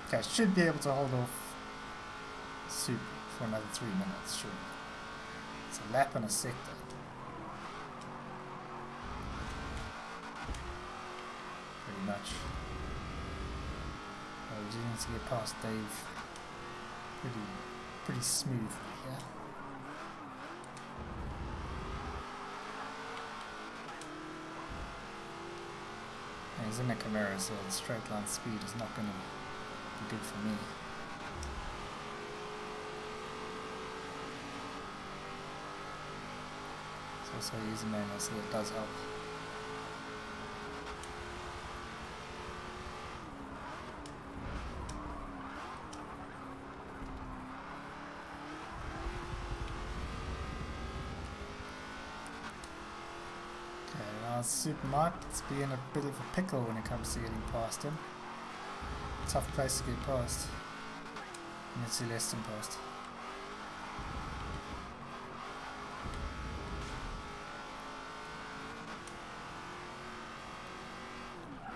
S1: Okay, I should be able to hold off Soup for another 3 minutes, surely. It's a lap and a sector. Pretty much. We just need to get past Dave pretty smoothly, yeah. And he's in a Camaro, so the straight line speed is not going to be good for me. It's also using manual, so it does help. Soup might be in a bit of a pickle when it comes to getting past him. Tough place to get past. And it's less than past.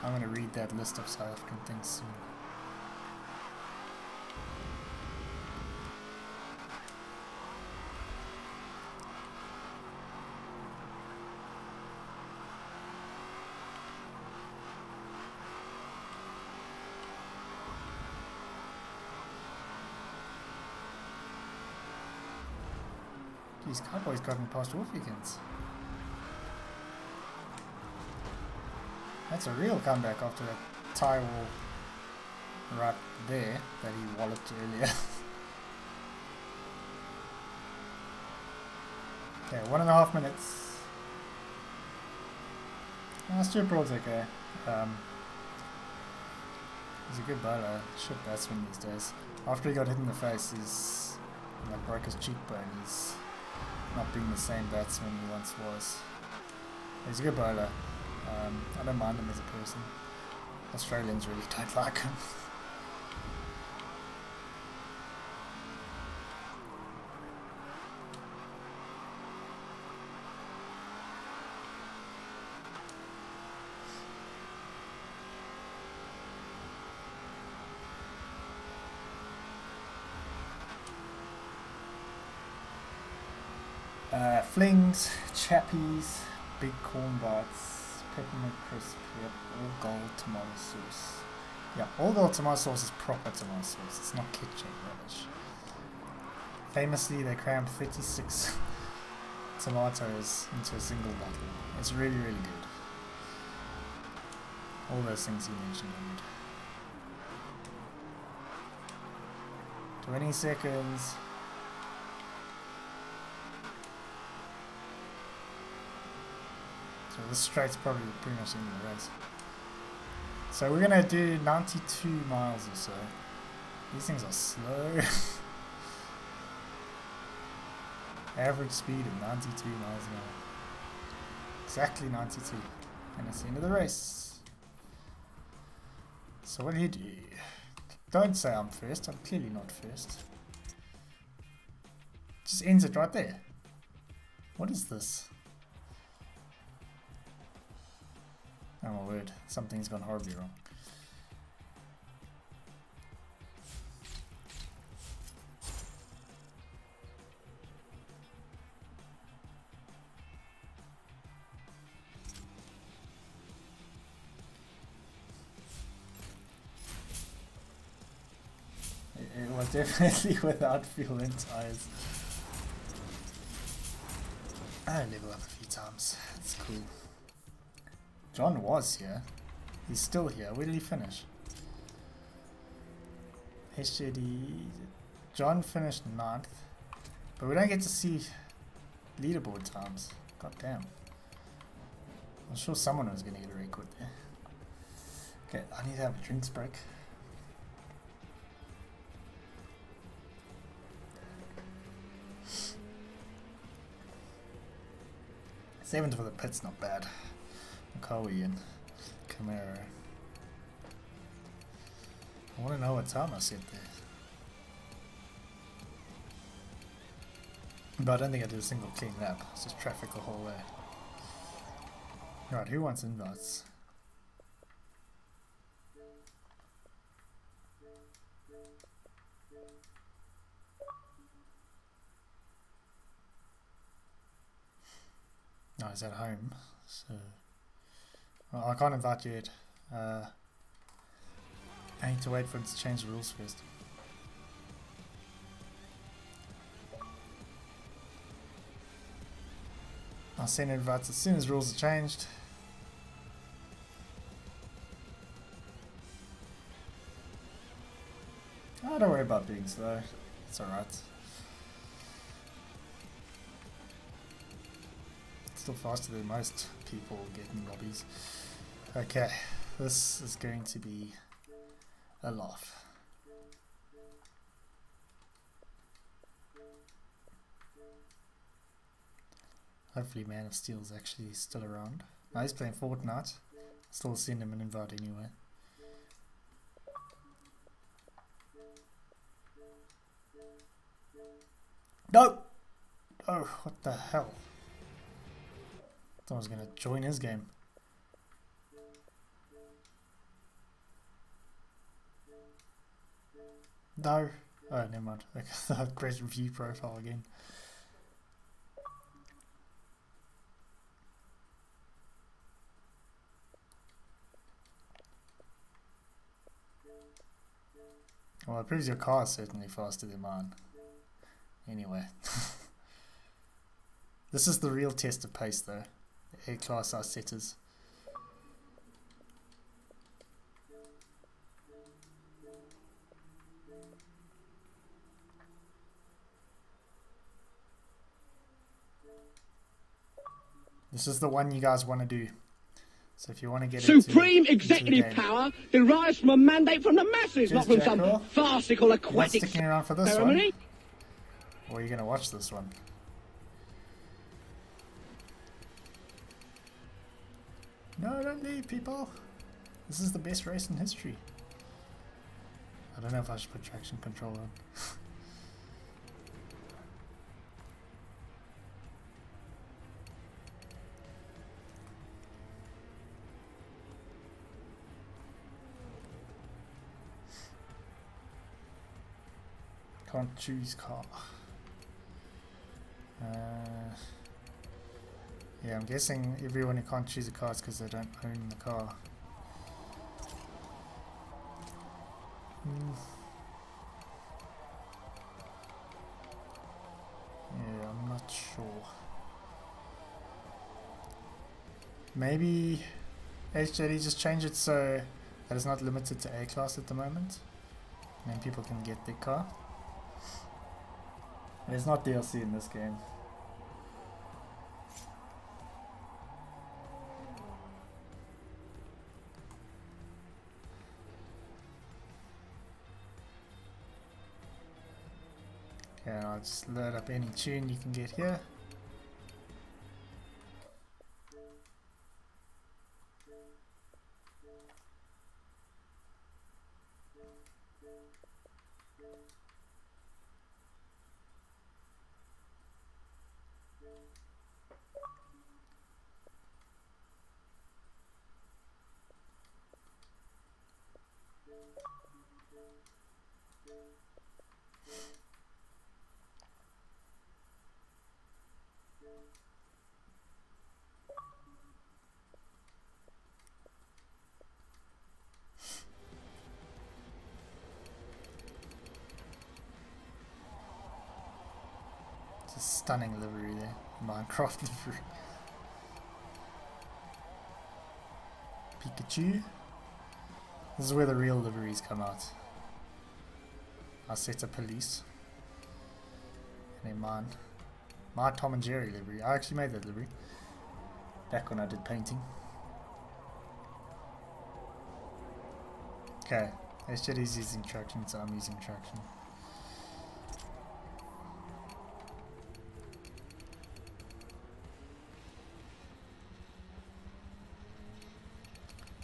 S1: I'm going to read that list of South African things soon. These Cowboys got me past all weekends. That's a real comeback after that tie wall right there that he walloped earlier. Okay, 1.5 minutes. Stuart Broad's okay. He's a good bowler, shit batsman these days. After he got hit in the face, he's like broke his cheekbone. He's not being the same batsman he once was. He's a good bowler. I don't mind him as a person. Australians really don't like him. Flings, chappies, big corn bites, peppermint crisp, yep, all gold tomato sauce. Yeah, all gold tomato sauce is proper tomato sauce, it's not kitchen rubbish. Famously, they crammed 36 tomatoes into a single bottle. It's really, really good. All those things you mentioned are good. 20 seconds. So this straight's probably pretty much the end of the race. So we're gonna do 92 miles or so. These things are slow. Average speed of 92 miles an hour. Exactly 92. And it's the end of the race. So what do you do? Don't say I'm first, I'm clearly not first. Just ends it right there. What is this? Oh my word, something's gone horribly wrong. definitely without fuel and tires. I level up a few times. That's cool. John was here. He's still here. Where did he finish? HJD. John finished 9th. But we don't get to see leaderboard times. God damn. I'm sure someone was going to get a record there. Okay, I need to have a drinks break. Seventh for the pit's not bad. What car are we in? Camaro. I want to know what time I set there. But I don't think I did a single clean lap. It's just traffic the whole way. Right, who wants invites? No, he's at home, so well, I can't invite you yet. I need to wait for him to change the rules first. I'll send invites as soon as rules are changed. Oh, don't worry about being slow. It's alright. Still faster than most people getting lobbies. Okay, this is going to be a laugh. Hopefully Man of Steel's actually still around. No, he's playing Fortnite. Still send him an invite anyway. No! Oh, what the hell? I was gonna join his game. No. Oh, never mind. Great review profile again. Well, it proves your car is certainly faster than mine. Anyway. This is the real test of pace though. Class Isetta's. This is the one you guys want to do. So if you want to get
S2: supreme executive power derives from a mandate from the masses, not from some farcical aquatic
S1: sticking around for this ceremony. One? Or are you going to watch this one? No, don't leave, people. This is the best race in history. I don't know if I should put traction control on. Can't choose car. Yeah, I'm guessing everyone who can't choose a car is because they don't own the car. Yeah, I'm not sure. Maybe HJD just change it so that it's not limited to A class at the moment. And then people can get their car. There's not DLC in this game. Okay, I'll just load up any tune you can get here. stunning livery there. Minecraft livery. Pikachu. This is where the real liveries come out. Isetta police. And then mine. My Tom and Jerry livery. I actually made that livery. Back when I did painting. Okay. HJD is using traction, so I'm using traction.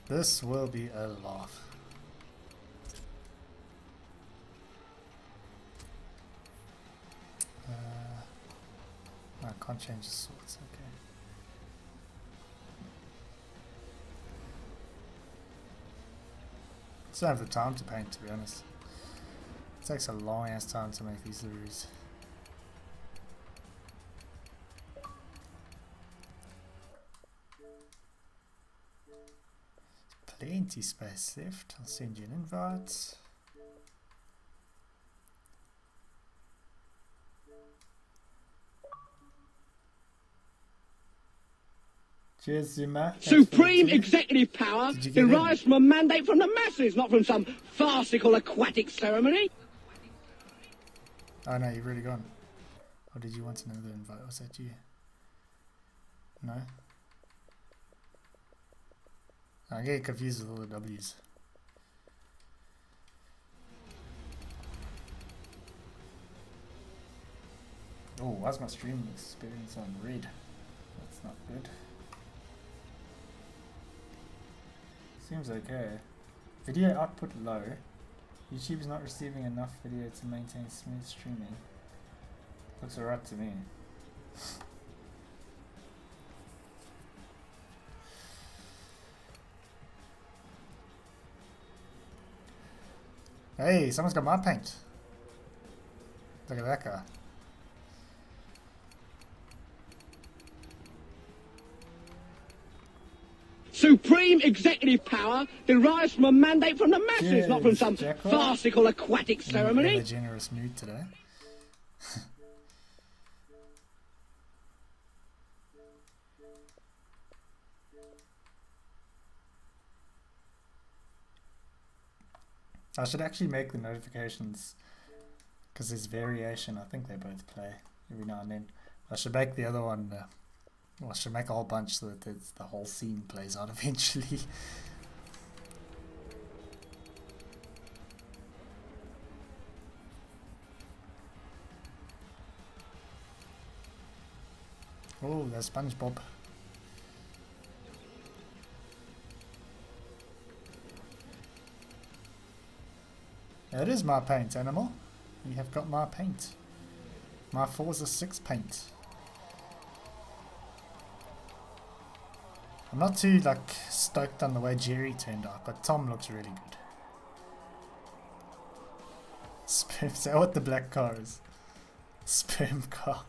S1: This will be a laugh. I can't change the sorts, okay. I don't have the time to paint, to be honest. It takes a long ass time to make these liveries. Plenty space left. I'll send you an invite. Cheers, Zuma.
S2: Supreme executive power derives from a mandate from the masses, not from some farcical aquatic ceremony.
S1: Oh no, you've already gone. Or did you want another invite? Was that you? No? I get confused with all the W's. Oh, why's my stream experience on red? That's not good. Seems okay. Video output low. YouTube is not receiving enough video to maintain smooth streaming. Looks alright to me. Hey, someone's got my paint. Look at that guy.
S2: Supreme executive power derives from a mandate from the masses, not from some farcical aquatic ceremony.
S1: In a generous mood today. I should actually make the notifications because there's variation. I think they both play every now and then. I should make the other one. Well, I should make a whole bunch so that the whole scene plays out eventually. Oh, there's SpongeBob. It is my paint, animal. You have got my paint. My Forza 6 paint. I'm not too stoked on the way Jerry turned out, but Tom looks really good. Sperm, is that what the black car is? Sperm car.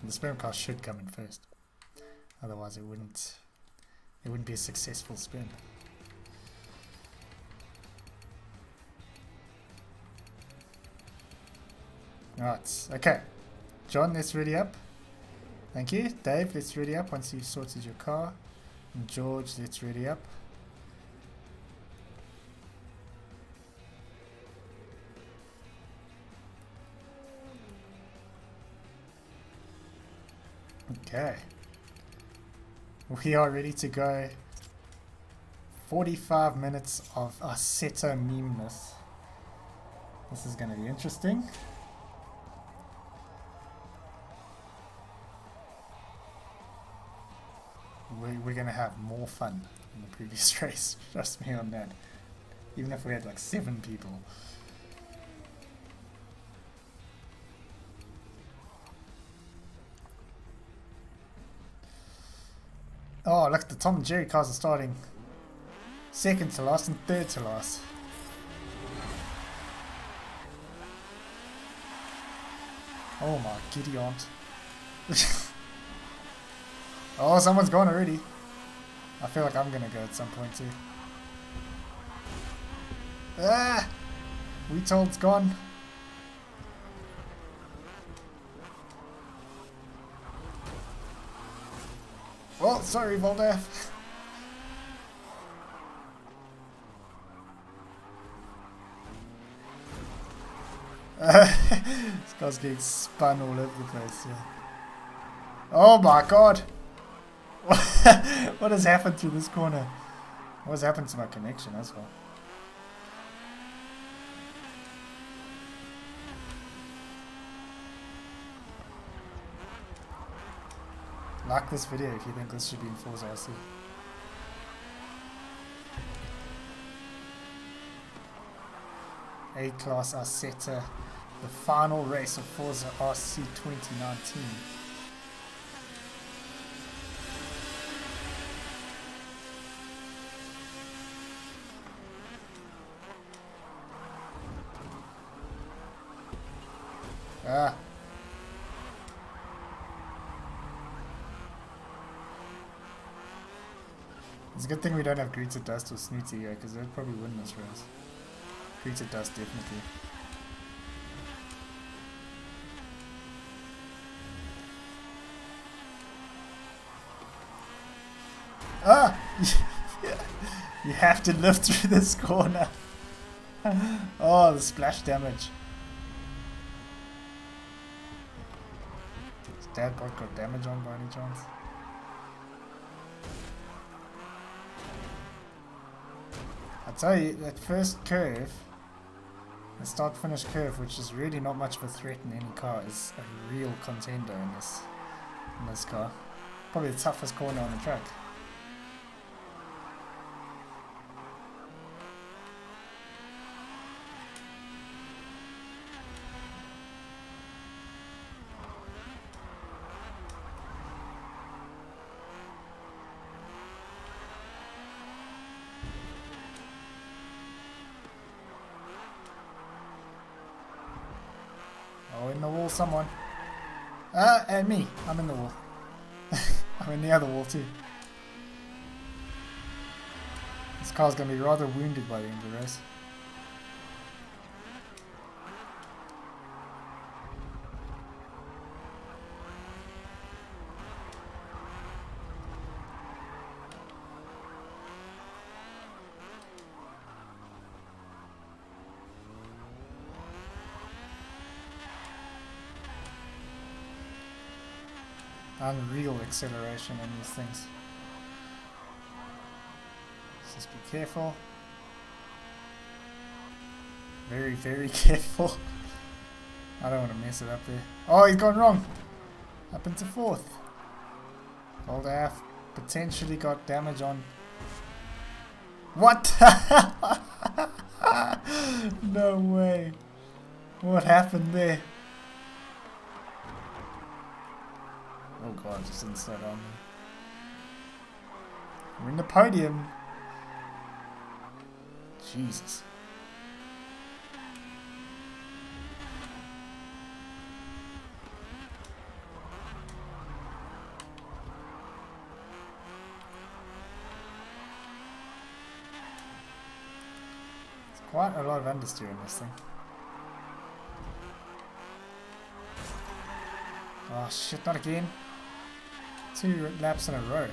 S1: The sperm car should come in first. Otherwise it wouldn't be a successful spin. Right, okay. John, let's ready up. Thank you. Dave, let's ready up once you've sorted your car. And George, let's ready up. Okay. We are ready to go. 45 minutes of Isetta memeness. This is going to be interesting. We're going to have more fun than the previous race. Trust me on that. Even if we had 7 people. Oh, look, the Tom and Jerry cars are starting second to last and third to last. Oh my giddy aunt. Oh, someone's gone already. I feel like I'm gonna go at some point too. Ah! Retold's gone. Oh, sorry, Voldef. This guy's getting spun all over the place, yeah. Oh my god! What has happened to this corner? What has happened to my connection as well? Like this video if you think this should be in Forza RC. Class Isetta, the final race of Forza RC 2019. Ah. It's a good thing we don't have Greeted Dust or Snooty here, because they'd probably win this race. Greeted Dust, definitely. Ah! You have to live through this corner. Oh, the splash damage. Has Dad got damage on by any chance? I tell you, that first curve, the start-finish curve, which is really not much of a threat in any car, is a real contender in this car. Probably the toughest corner on the track. Oh, in the wall, someone. And me. I'm in the wall. I'm in the other wall too. This car's going to be rather wounded by the end of the race. Unreal acceleration on these things. Just be careful. Very, very careful. I don't want to mess it up there. Oh, he's gone wrong. Up into fourth. Old AF potentially got damage on. What? No way. What happened there? Oh god, just didn't slow down. We're in the podium. Jesus. It's quite a lot of understeer in this thing. Oh shit, not again. 2 laps in a row.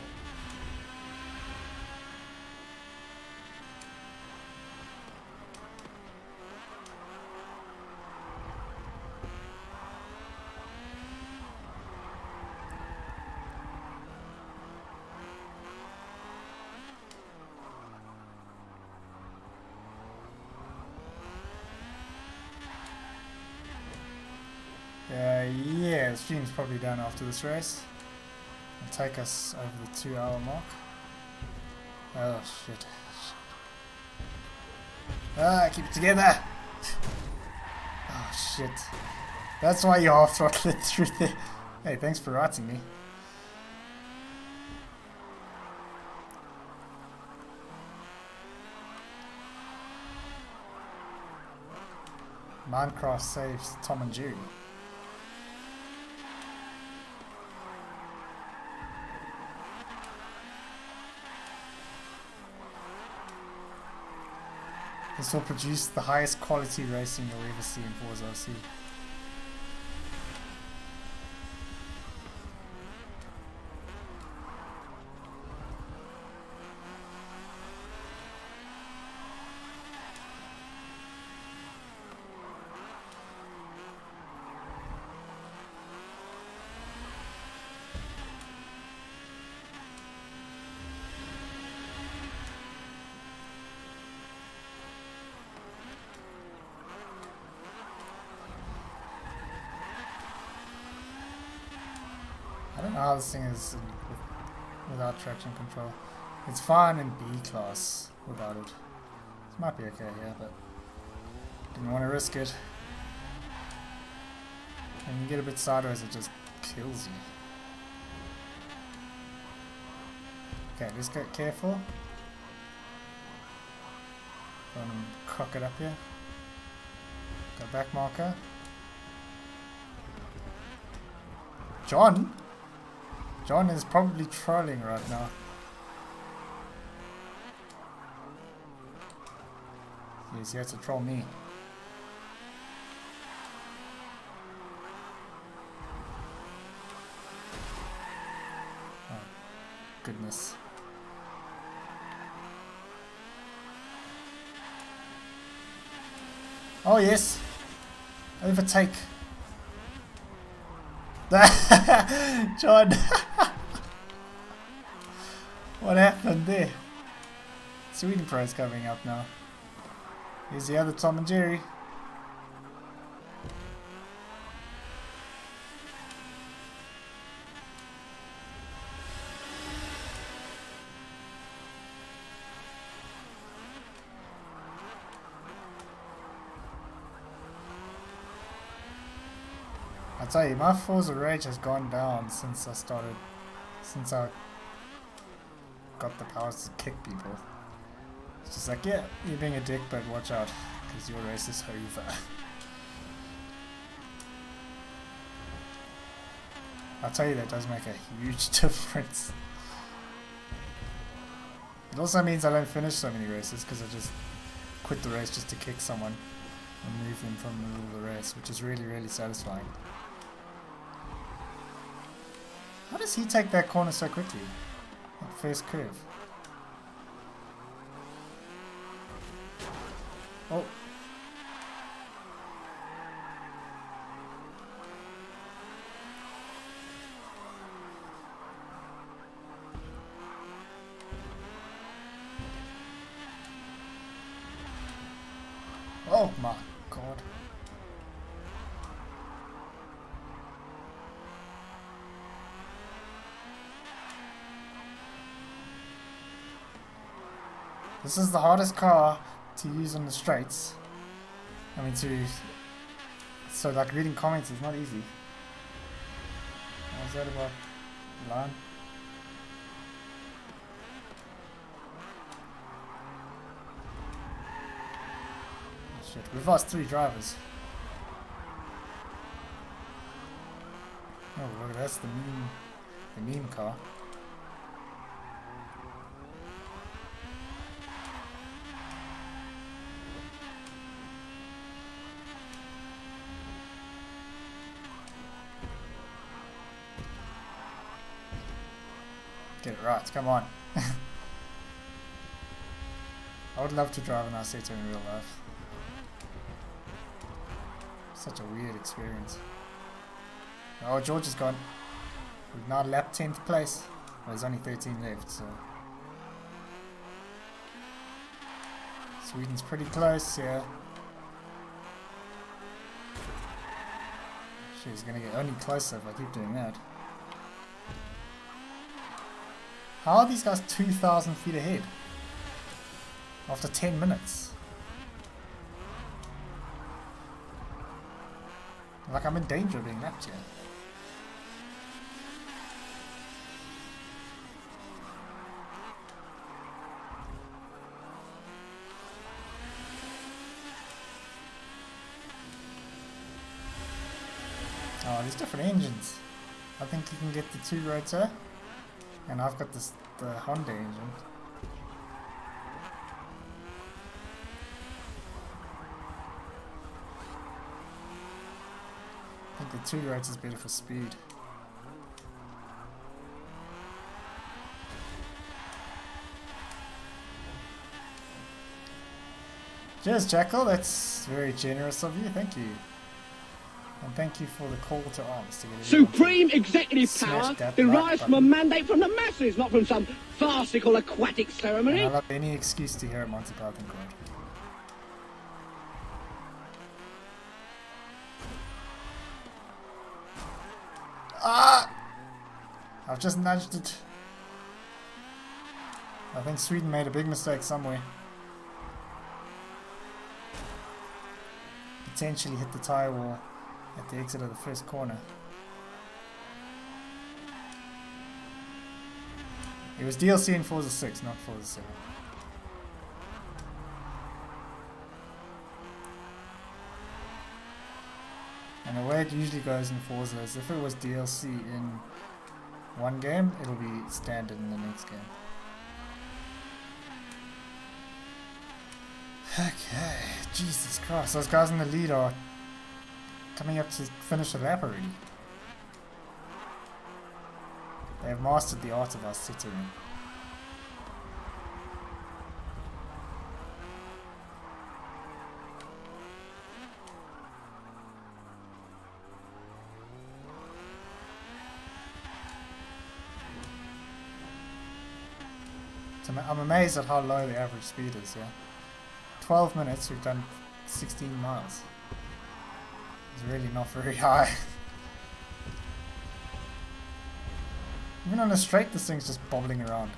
S1: Yeah, the stream's probably done after this race. It'll take us over the 2-hour mark. Oh shit. Ah, keep it together! Oh shit. That's why you half throttled it through there. Hey, thanks for writing me. Minecraft saves Tom and Jerry. This will produce the highest quality racing you'll ever see in Forza RC. I don't know how this thing is without traction control. It's fine in B class without it. It might be okay here, but didn't want to risk it. When you get a bit sideways, it just kills you. Okay, just get careful. Don't cock it up here. Go back marker. John? John is probably trolling right now. He's here to troll me. Oh, goodness. Oh yes! Overtake! John! What happened there? Sweden Pro's coming up now. Here's the other Tom and Jerry. I tell you, my Forza rage has gone down since I got the powers to kick people. It's just like, yeah, you're being a dick, but watch out, because your race is over. I'll tell you, that does make a huge difference. It also means I don't finish so many races, because I just quit the race just to kick someone and move them from the middle of the race, which is really, really satisfying. How does he take that corner so quickly? That first curve. Oh. Oh my God. This is the hardest car to use on the straights. I mean so like reading comments is not easy. What was that about line? Shit, we've lost 3 drivers. Oh look, that's the meme car. Get it right, come on. I would love to drive an Isetta in real life. Such a weird experience. Oh, George is gone. We've now lapped 10th place. Well, there's only 13 left, so. Sweden's pretty close, yeah. She's gonna get only closer if I keep doing that. How are these guys 2,000 feet ahead? After 10 minutes. Like I'm in danger of being lapped here. Oh, there's different engines. I think you can get the 2-rotor. And I've got the Honda engine. think the 2 rates is better for speed. Cheers, Jackal. That's very generous of you. Thank you. And thank you for the call to arms. To get
S2: Supreme executive power derives from a mandate from the masses, not from some farcical aquatic ceremony.
S1: And I love any excuse to hear at Monty Python Court. Ah! I've just nudged it. I think Sweden made a big mistake somewhere. Potentially hit the tyre wall at the exit of the first corner. It was DLC in Forza 6, not Forza 7. And the way it usually goes in Forza is if it was DLC in one game, it'll be standard in the next game. Okay, Jesus Christ, those guys in the lead are coming up to finish a lap already. They have mastered the art of us sittering. So I'm amazed at how low the average speed is, yeah. 12 minutes, we've done 16 miles. It's really not very high. Even on a straight, this thing's just bobbling around.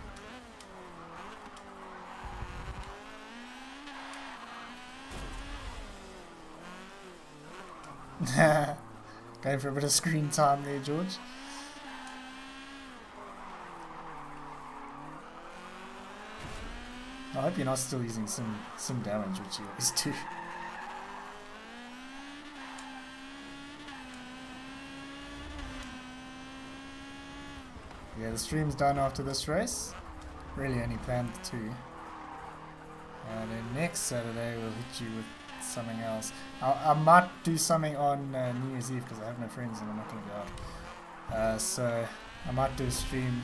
S1: Going for a bit of screen time there, George. I hope you're not still using some damage, which you always do. Yeah, the stream's done after this race. Really only planned 2. And then next Saturday we'll hit you with something else. I might do something on New Year's Eve because I have no friends and I'm not going to go out. So I might do a stream,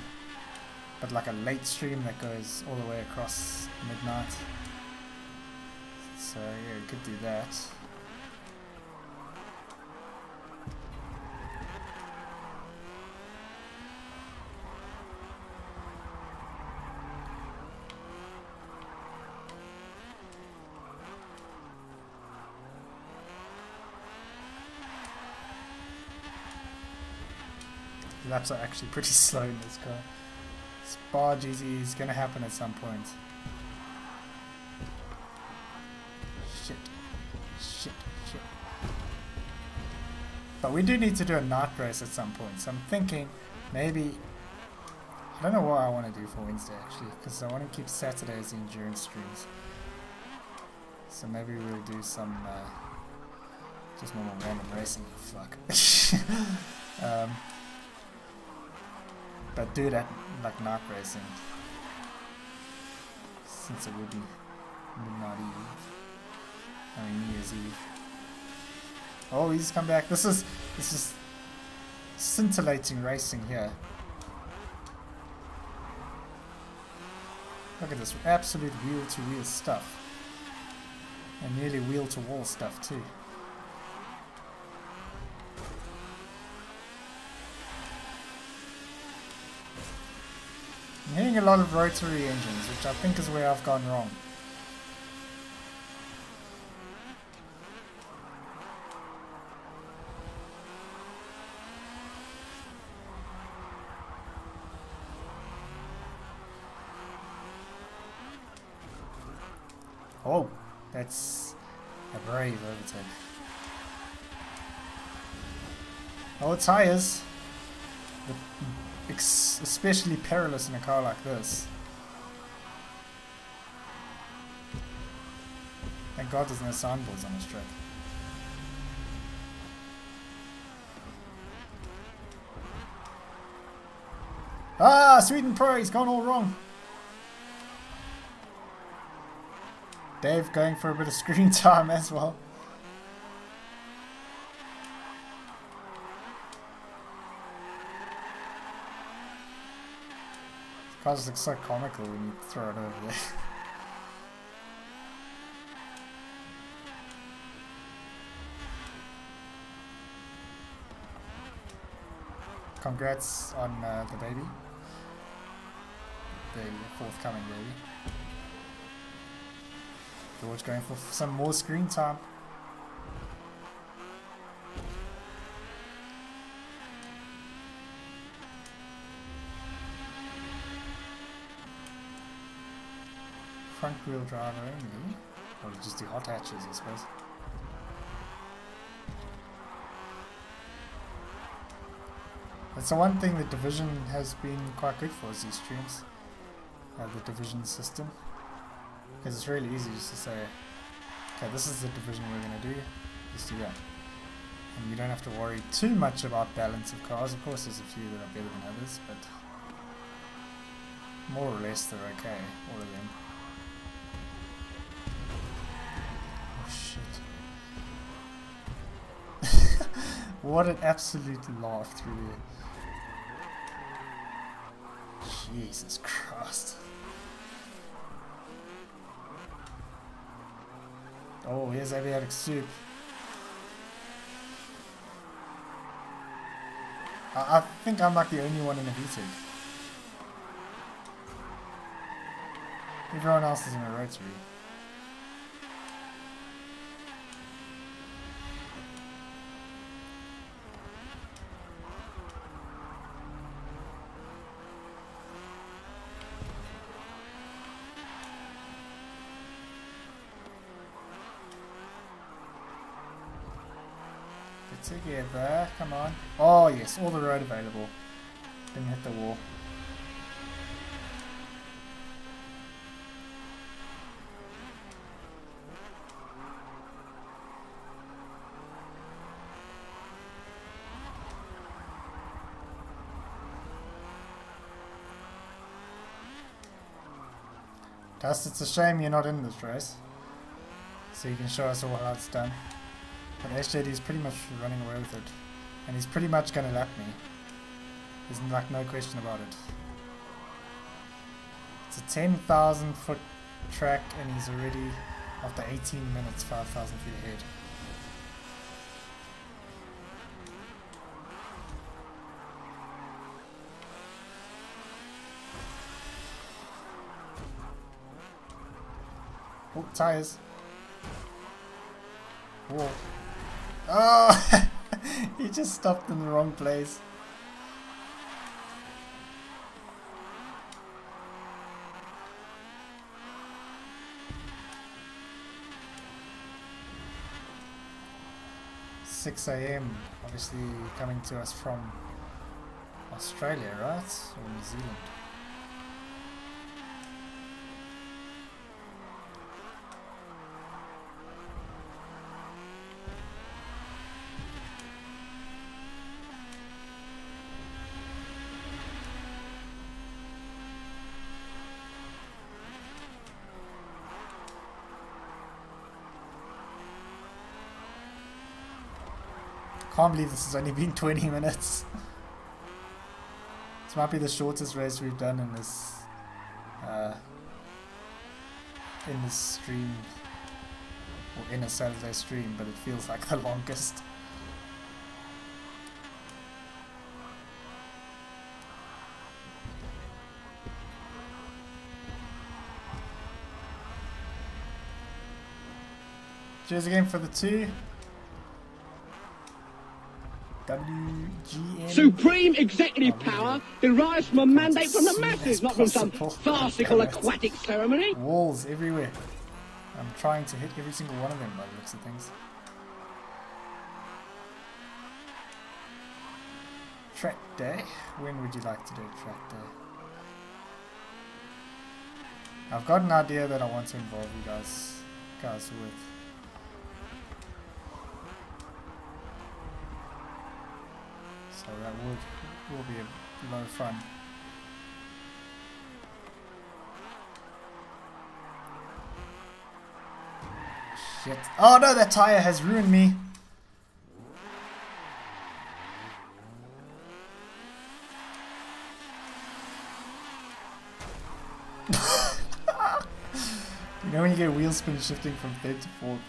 S1: but like a late stream that goes all the way across midnight. So yeah, we could do that. Laps are actually pretty slow in this car. Spa GZ is going to happen at some point. Shit. Shit. Shit. But we do need to do a night race at some point. So I'm thinking maybe... I don't know what I want to do for Wednesday actually. Because I want to keep Saturdays endurance streams. So maybe we'll do some... just normal random racing. Fuck. But do that like night racing, since it will be midnight Eve. I mean New Year's Eve. Oh, he's come back. This is scintillating racing here. Look at this absolute wheel-to-wheel stuff, and nearly wheel-to-wall stuff too. I'm hearing a lot of rotary engines, which I think is where I've gone wrong. Oh, that's a brave overtake. Oh, tires. Especially perilous in a car like this. Thank God there's no signboards on this track. Ah, Sweden Pro, he's gone all wrong. Dave going for a bit of screen time as well. Cars look so comical when you throw it over there. Congrats on the baby. The forthcoming baby. George going for some more screen time. Front wheel drive only. Or just do hot hatches, I suppose. That's the one thing that Division has been quite good for, is these streams. The Division system. Because it's really easy just to say, okay, this is the Division we're going to do, just do that. And you don't have to worry too much about balance of cars. Of course there's a few that are better than others, but more or less they're okay, all of them. Oh shit. What an absolute laugh through there. Jesus Christ. Oh, here's Aviatic Soup. I think I'm like the only one in a VTEC. Everyone else is in a rotary. Together, come on. Oh yes, all the road available. Didn't hit the wall. Dust, it's a shame you're not in this race, so you can show us all how it's done. But SJD is pretty much running away with it. And he's pretty much going to lap me. There's like no question about it. It's a 10,000 foot track and he's already, after 18 minutes, 5,000 feet ahead. Oh, tires. Whoa. Oh, he just stopped in the wrong place. (6 AM), obviously coming to us from Australia, right? Or New Zealand. Can't believe this has only been 20 minutes. This might be the shortest race we've done in this stream, or in a Saturday stream, but it feels like the longest. Cheers again for the 2. WGN.
S2: Supreme executive power derives from a mandate from the masses, not from some farcical aquatic ceremony.
S1: Walls everywhere. I'm trying to hit every single one of them by the looks of things. Track day? When would you like to do track day? I've got an idea that I want to involve you guys with. So that will be a lot of fun. Shit. Oh no, that tire has ruined me. You know when you get wheel spin shifting from third to fourth?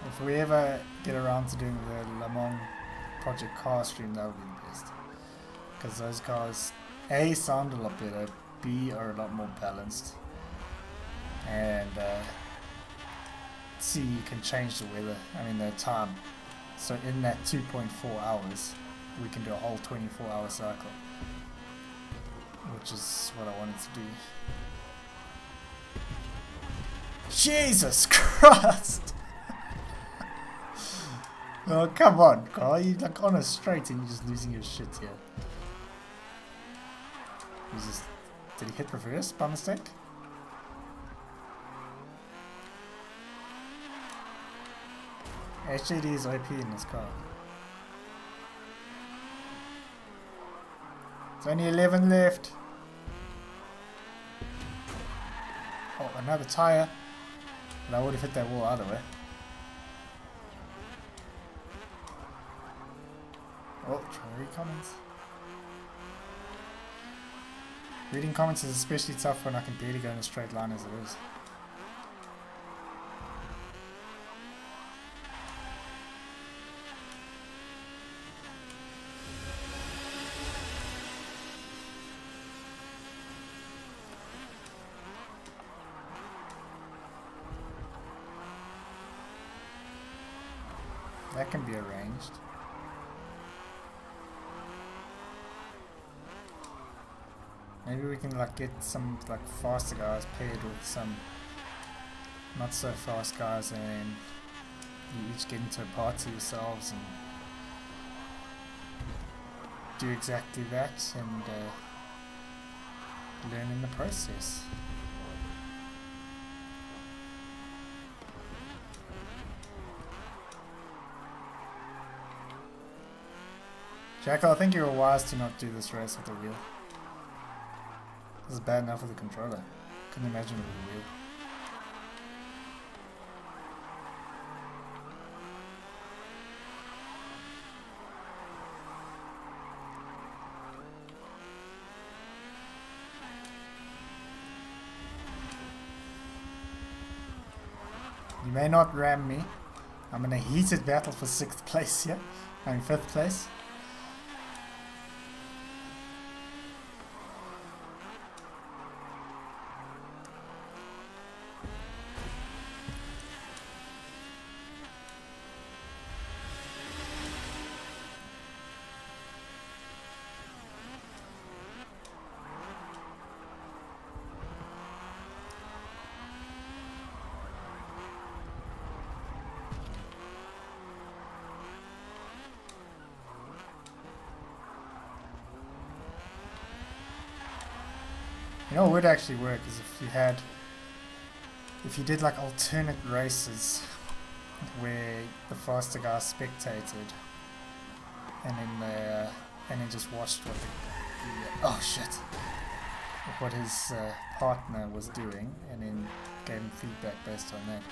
S1: If we ever get around to doing the Le Mans Project car stream, that would be the best. Because those cars, A, sound a lot better, B, are a lot more balanced, and C, you can change the weather, the time. So in that 2.4 hours, we can do a whole 24-hour cycle, which is what I wanted to do. Jesus Christ! Oh, come on, Carl, you like on a straight and you're just losing your shit here. Did he hit reverse by mistake? HJD is OP in this car. There's only 11 left. Oh, another tyre. But I would have hit that wall either way. Oh, trying to read comments. Reading comments is especially tough when I can barely go in a straight line as it is. That can be arranged. Maybe we can like get some like faster guys paired with some not so fast guys, and you each get into a party yourselves and do exactly that and learn in the process. Jackal, I think you were wise to not do this race with the wheel. This is bad enough with the controller. Couldn't imagine with the wheel. You may not ram me. I'm in a heated battle for 6th place here. I'm in 5th place. You know what would actually work is if you did like alternate races where the faster guy spectated and then just watched what his partner was doing and then gave him feedback based on that.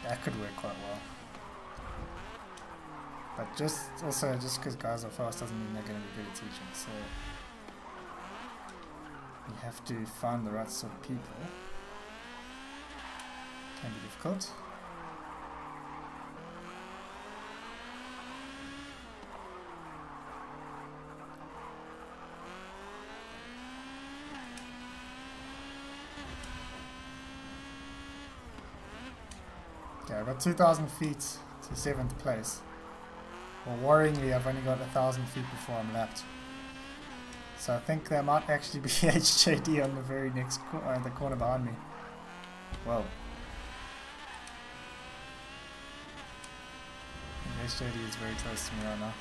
S1: That could work quite well. But just because guys are fast doesn't mean they're going to be good at teaching. So you have to find the right sort of people. Can be difficult. Okay, I've got 2,000 feet to 7th place. Well, worryingly, I've only got 1,000 feet before I'm lapped. So I think there might actually be HJD on the very next the corner behind me. Whoa. HJD is very close to me right now.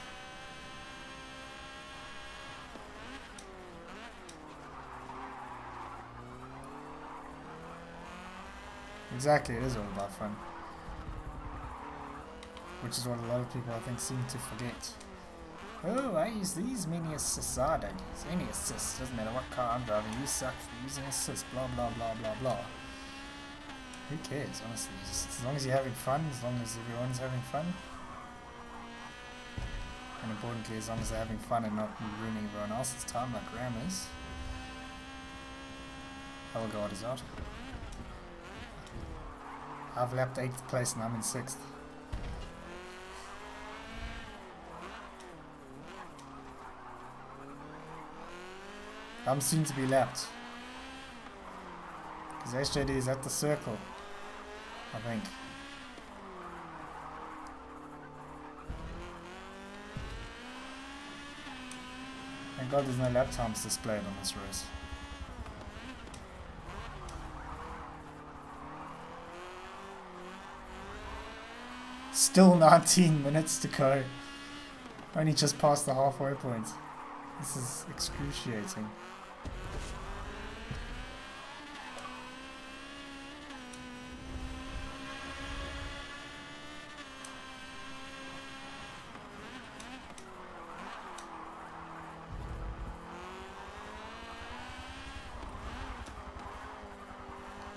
S1: Exactly, it is all about fun. Which is what a lot of people I think seem to forget. Oh, I use these mini assists. I don't use any assists. Doesn't matter what car I'm driving. You suck for using assists. Blah blah blah blah blah. Who cares, honestly? Just as long as you're having fun, as long as everyone's having fun. And importantly, as long as they're having fun and not ruining everyone else's time like Ram is. Hellguard is out. I've lapped 8th place and I'm in 6th. I'm soon to be lapped. Because HJD is at the circle, I think. Thank God there's no lap times displayed on this race. Still 19 minutes to go. Only just past the halfway point. This is excruciating.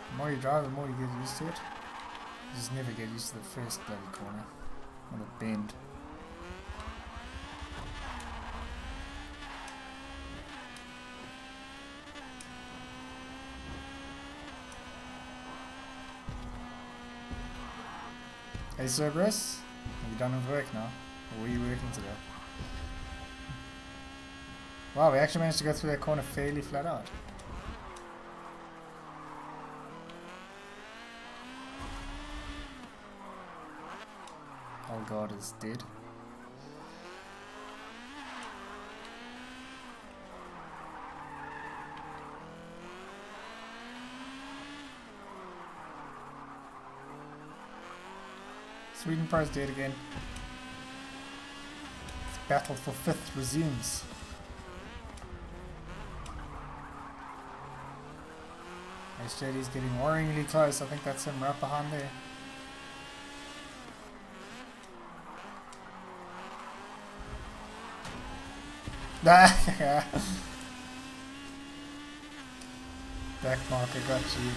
S1: The more you drive, the more you get used to it. You just never get used to the first bloody corner. Or the bend. Hey Cerberus, are you done with work now? Or were you working today? Wow, we actually managed to go through that corner fairly flat out. Oh God is dead. Sweden Pro's dead again. This battle for 5th resumes. HJD's getting worryingly close. I think that's him right behind there. Back marker got you.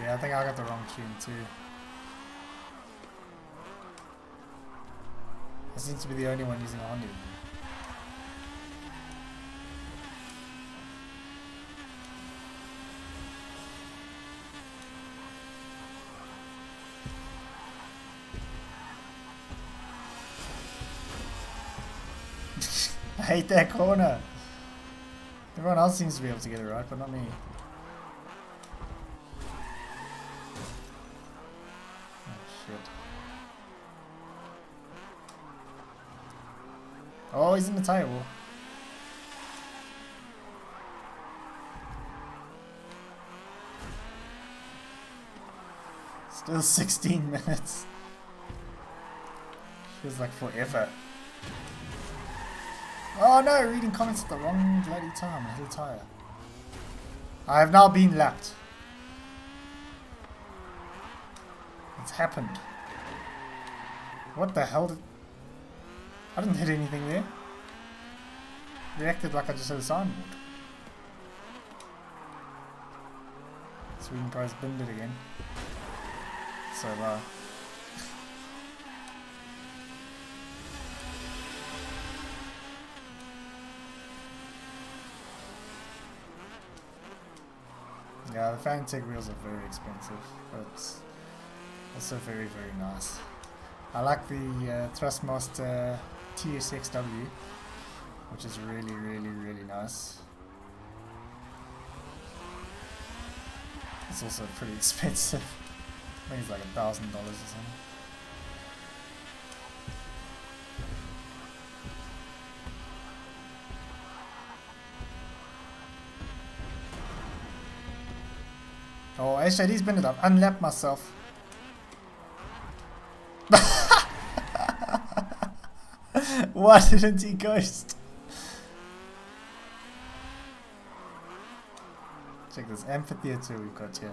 S1: Yeah, I think I got the wrong tune too. I seem to be the only one using a Honda. I hate that corner. Everyone else seems to be able to get it right, but not me. Oh, he's in the tire wall. Still 16 minutes. Feels like forever. Oh no, reading comments at the wrong bloody time. I hit a tire. I have now been lapped. It's happened. What the hell did... I didn't hit anything there. Reacted like I just hit a signboard. Sweden Pro's binned it again. So low. Yeah, the Fanatec wheels are very expensive, but also very, very nice. I like the Thrustmaster TSXW, which is really, really, really nice. It's also pretty expensive. I think it's like $1,000 or something. Oh, HID's been it up. Unlapped myself. Why didn't he ghost? Check this amphitheater we've got here.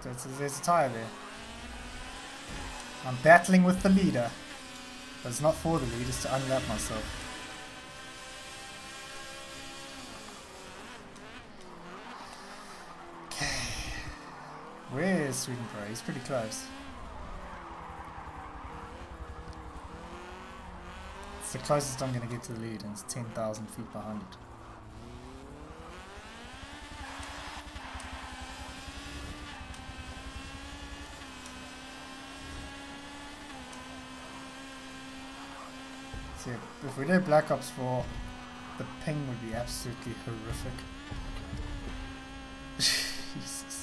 S1: There's a tyre there. I'm battling with the leader. But it's not for the lead, it's to unlap myself. Okay. Where is Sweden Pro? He's pretty close. It's the closest I'm going to get to the lead, and it's 10,000 feet behind it. See, if we did Black Ops 4, the ping would be absolutely horrific. Jesus.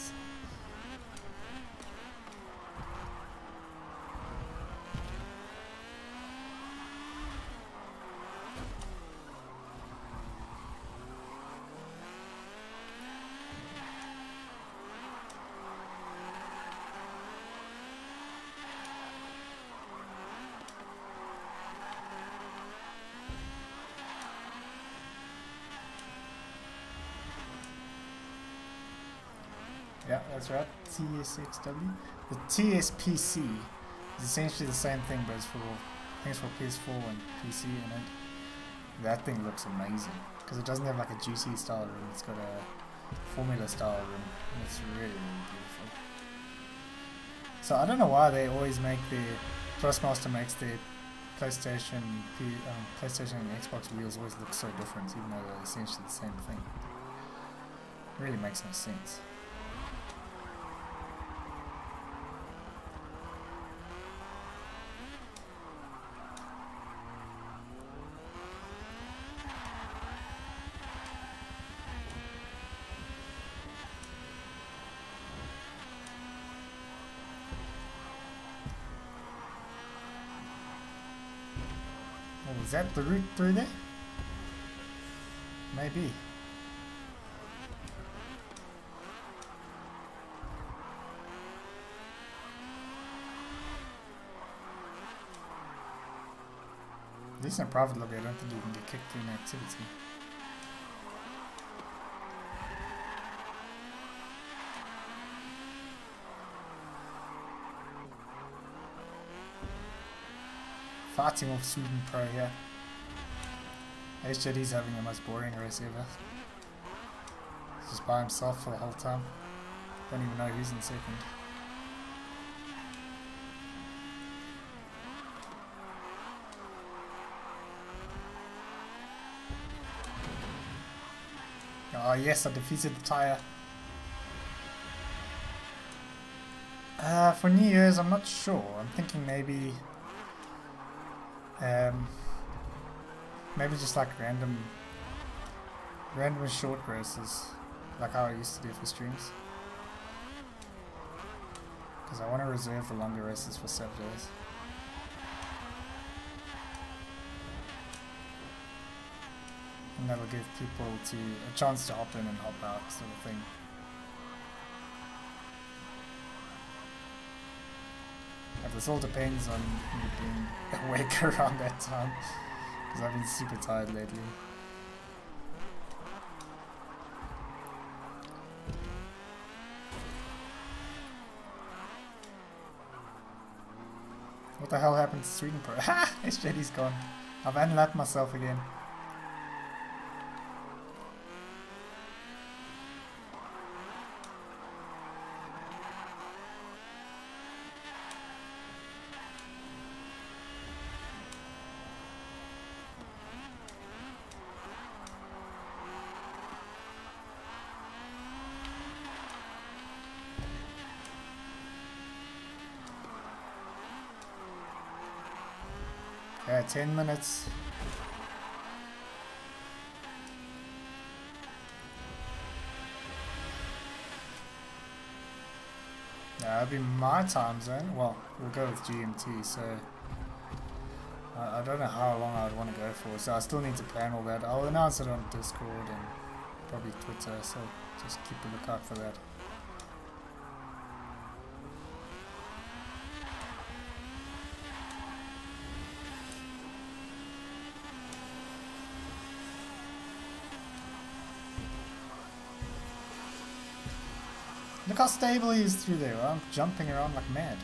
S1: Yeah, that's right. TSXW. The TSPC is essentially the same thing, but it's for, I think it's for PS4 and PC, and that thing looks amazing because it doesn't have like a GC style room. It's got a Formula style room, and it's really, really beautiful. So I don't know why they always make their Thrustmaster makes their PlayStation and Xbox wheels always look so different, even though they're essentially the same thing. It really makes no sense. Oh, is that the route through there? Maybe. At least in private lobby, I don't think you can get kicked through an activity. Fighting off Sweden Pro here. HJD's having the most boring race ever. He's just by himself for the whole time. Don't even know who's in second. Oh yes, I defeated the tyre. For New Year's, I'm not sure. I'm thinking maybe just like random short races, like how I used to do for streams. Because I want to reserve the longer races for Saturdays. And that'll give people a chance to hop in and hop out, sort of thing. But this all depends on me being awake around that time, because I've been super tired lately. What the hell happened to Sweden Pro? Ha! SJD's gone. I've unlapped myself again. Yeah, 10 minutes. That'll be my time zone. Well, we'll go with GMT, so I don't know how long I would want to go for, so I still need to plan all that. I'll announce it on Discord and probably Twitter, so just keep a lookout for that. Look Look how stable he is through there. I'm jumping around like mad.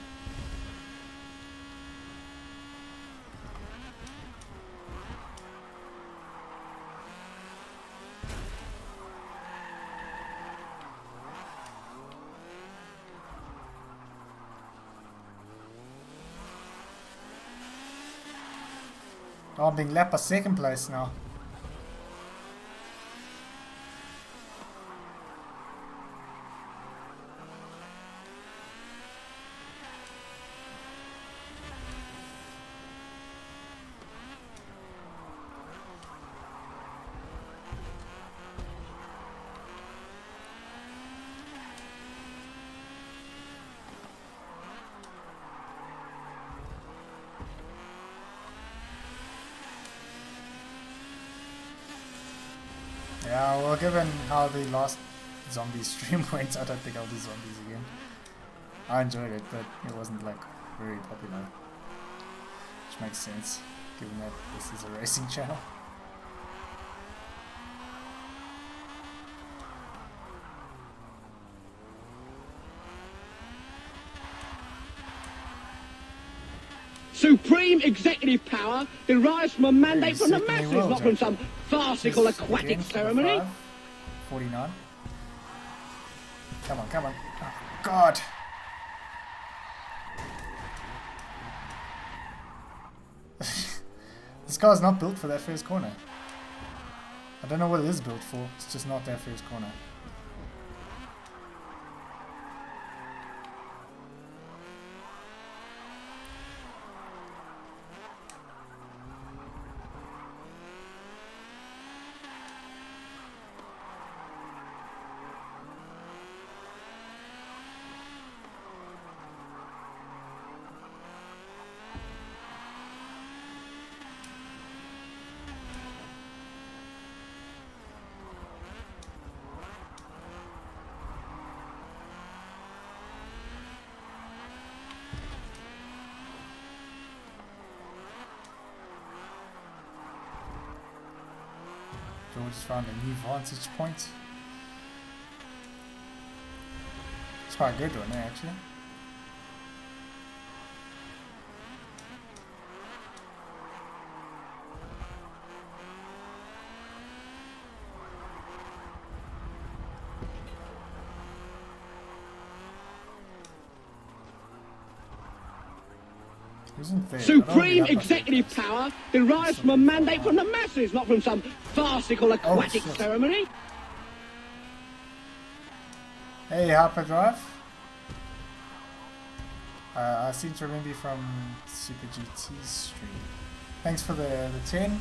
S1: Oh, I'm being lapped by second place now. Yeah, well, given how the last zombie stream went, I don't think I'll do zombies again. I enjoyed it, but it wasn't like very popular. Which makes sense, given that this is a racing channel.
S2: Supreme executive power derives from a mandate from the masses, not from some farcical aquatic ceremony.
S1: 49. Come on, come on. Oh, God! This car's not built for that first corner. I don't know what it is built for, it's just not that first corner. George found a new vantage point. It's quite a good one there, actually.
S2: Supreme executive power derives from a mandate from the masses, not from some farcical aquatic ceremony.
S1: Hey, Hyperdrive. I seem to remember you from Super GT's stream. Thanks for the 10.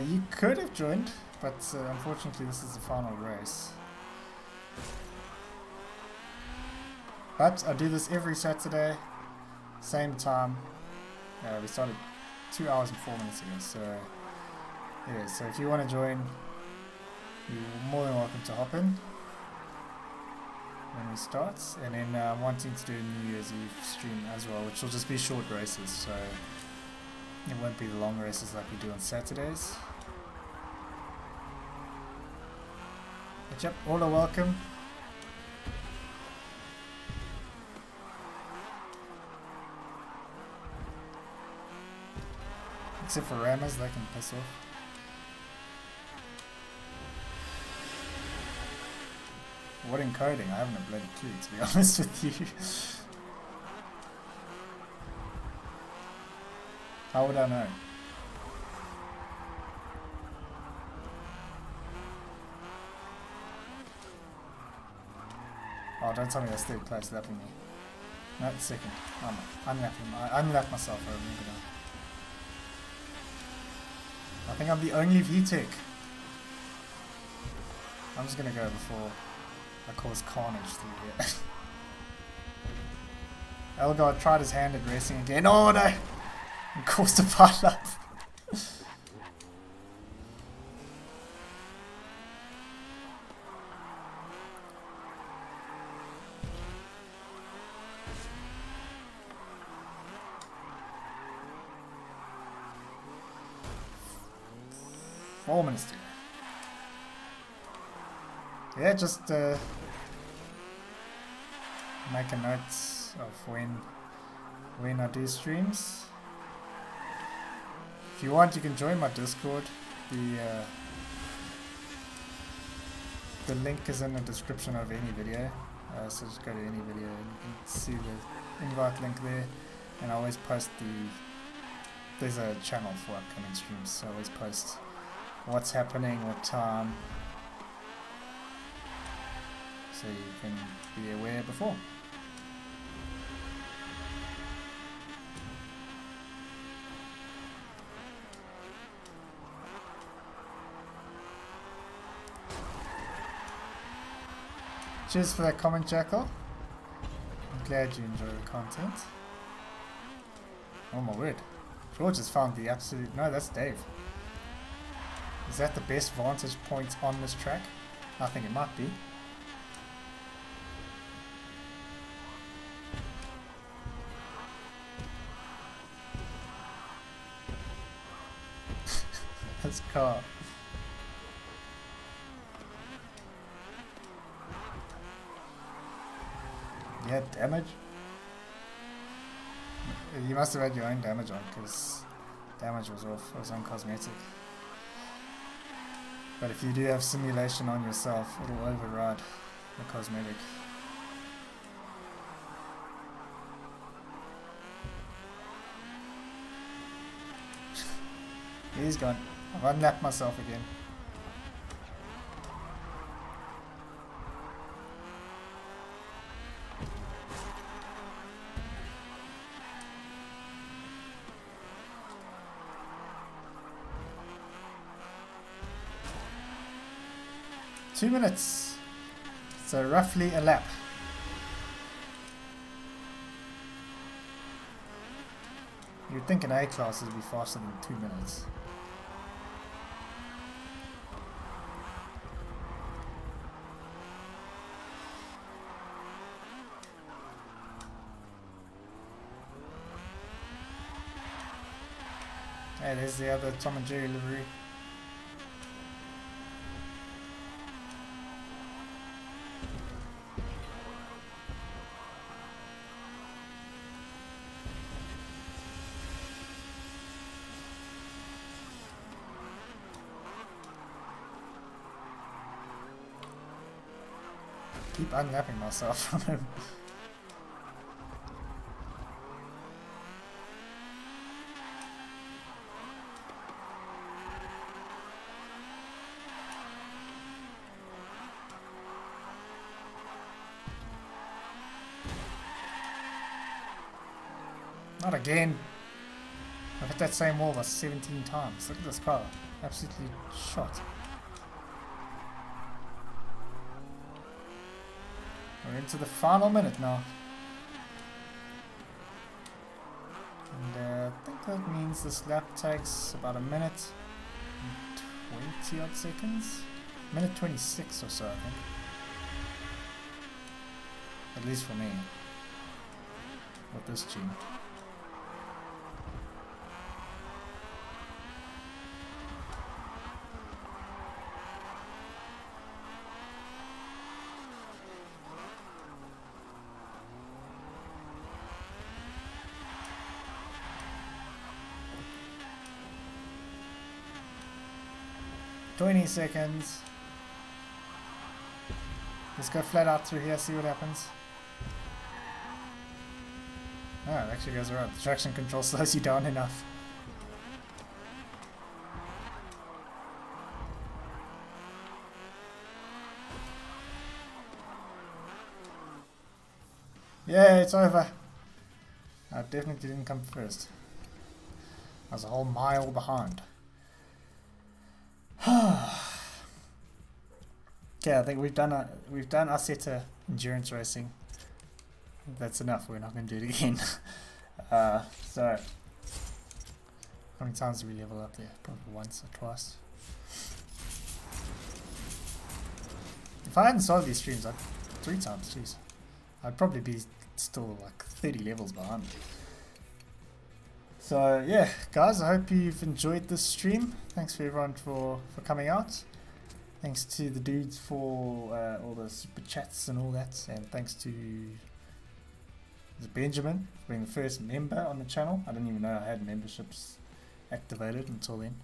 S1: You could have joined, but unfortunately this is the final race. But I do this every Saturday. Same time. We started 2 hours and 4 minutes ago, so yeah, so if you want to join, you're more than welcome to hop in when we start. And then I'm wanting to do a New Year's Eve stream as well, which will just be short races, so it won't be the long races like we do on Saturdays. But yep, all are welcome. Except for rammers, they can piss off. What encoding? I haven't a bloody clue, to be honest with you. How would I know? Oh, don't tell me that's third place lapping me. No, it's second. Oh, no. I unlapped myself, I remember now. I think I'm the only VTech. I'm just gonna go before I cause carnage through here. Elgar tried his hand at racing again. Oh no! And caused a pile up. Yeah, just make a note of when I do streams. If you want, you can join my Discord. The link is in the description of any video. So just go to any video and you can see the invite link there. And I always post there's a channel for upcoming streams, so I always post what's happening, what time, so you can be aware before. Cheers for that comment, Jackal. I'm glad you enjoy the content. Oh my word. George has found the absolute... No, that's Dave. Is that the best vantage point on this track? I think it might be. This car. Yeah, damage. You must have had your own damage on, because damage was off. It was on cosmetic. But if you do have simulation on yourself, it'll override the cosmetic. He's gone. I've unlapped myself again. Two minutes, so roughly a lap. You'd think an A-class would be faster than 2 minutes. Hey, there's the other Tom and Jerry livery. Keep unlapping myself from him. Not again. I've hit that same wall about 17 times. Look at this car. Absolutely shot. We're into the final minute now. And I think that means this lap takes about a minute and 20 odd seconds. Minute 26 or so, I think. At least for me. With this tune. $20 seconds. Let's go flat out through here, see what happens. Oh, it actually goes around. The traction control slows you down enough. Yeah, it's over. I definitely didn't come first. I was a whole mile behind. Okay, I think we've done Isetta endurance racing. That's enough. We're not going to do it again. So, how many times did we level up there? Probably once or twice. If I hadn't started these streams, 3 times. Jeez, I'd probably be still like 30 levels behind. So yeah, guys, I hope you've enjoyed this stream. Thanks for everyone for coming out. Thanks to the dudes for all the super chats and all that, and thanks to There's Benjamin being the first member on the channel. I didn't even know I had memberships activated until then.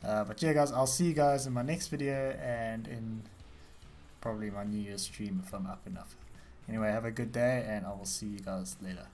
S1: But yeah guys, I'll see you guys in my next video and in probably my New Year's stream if I'm up enough. Anyway, have a good day and I will see you guys later.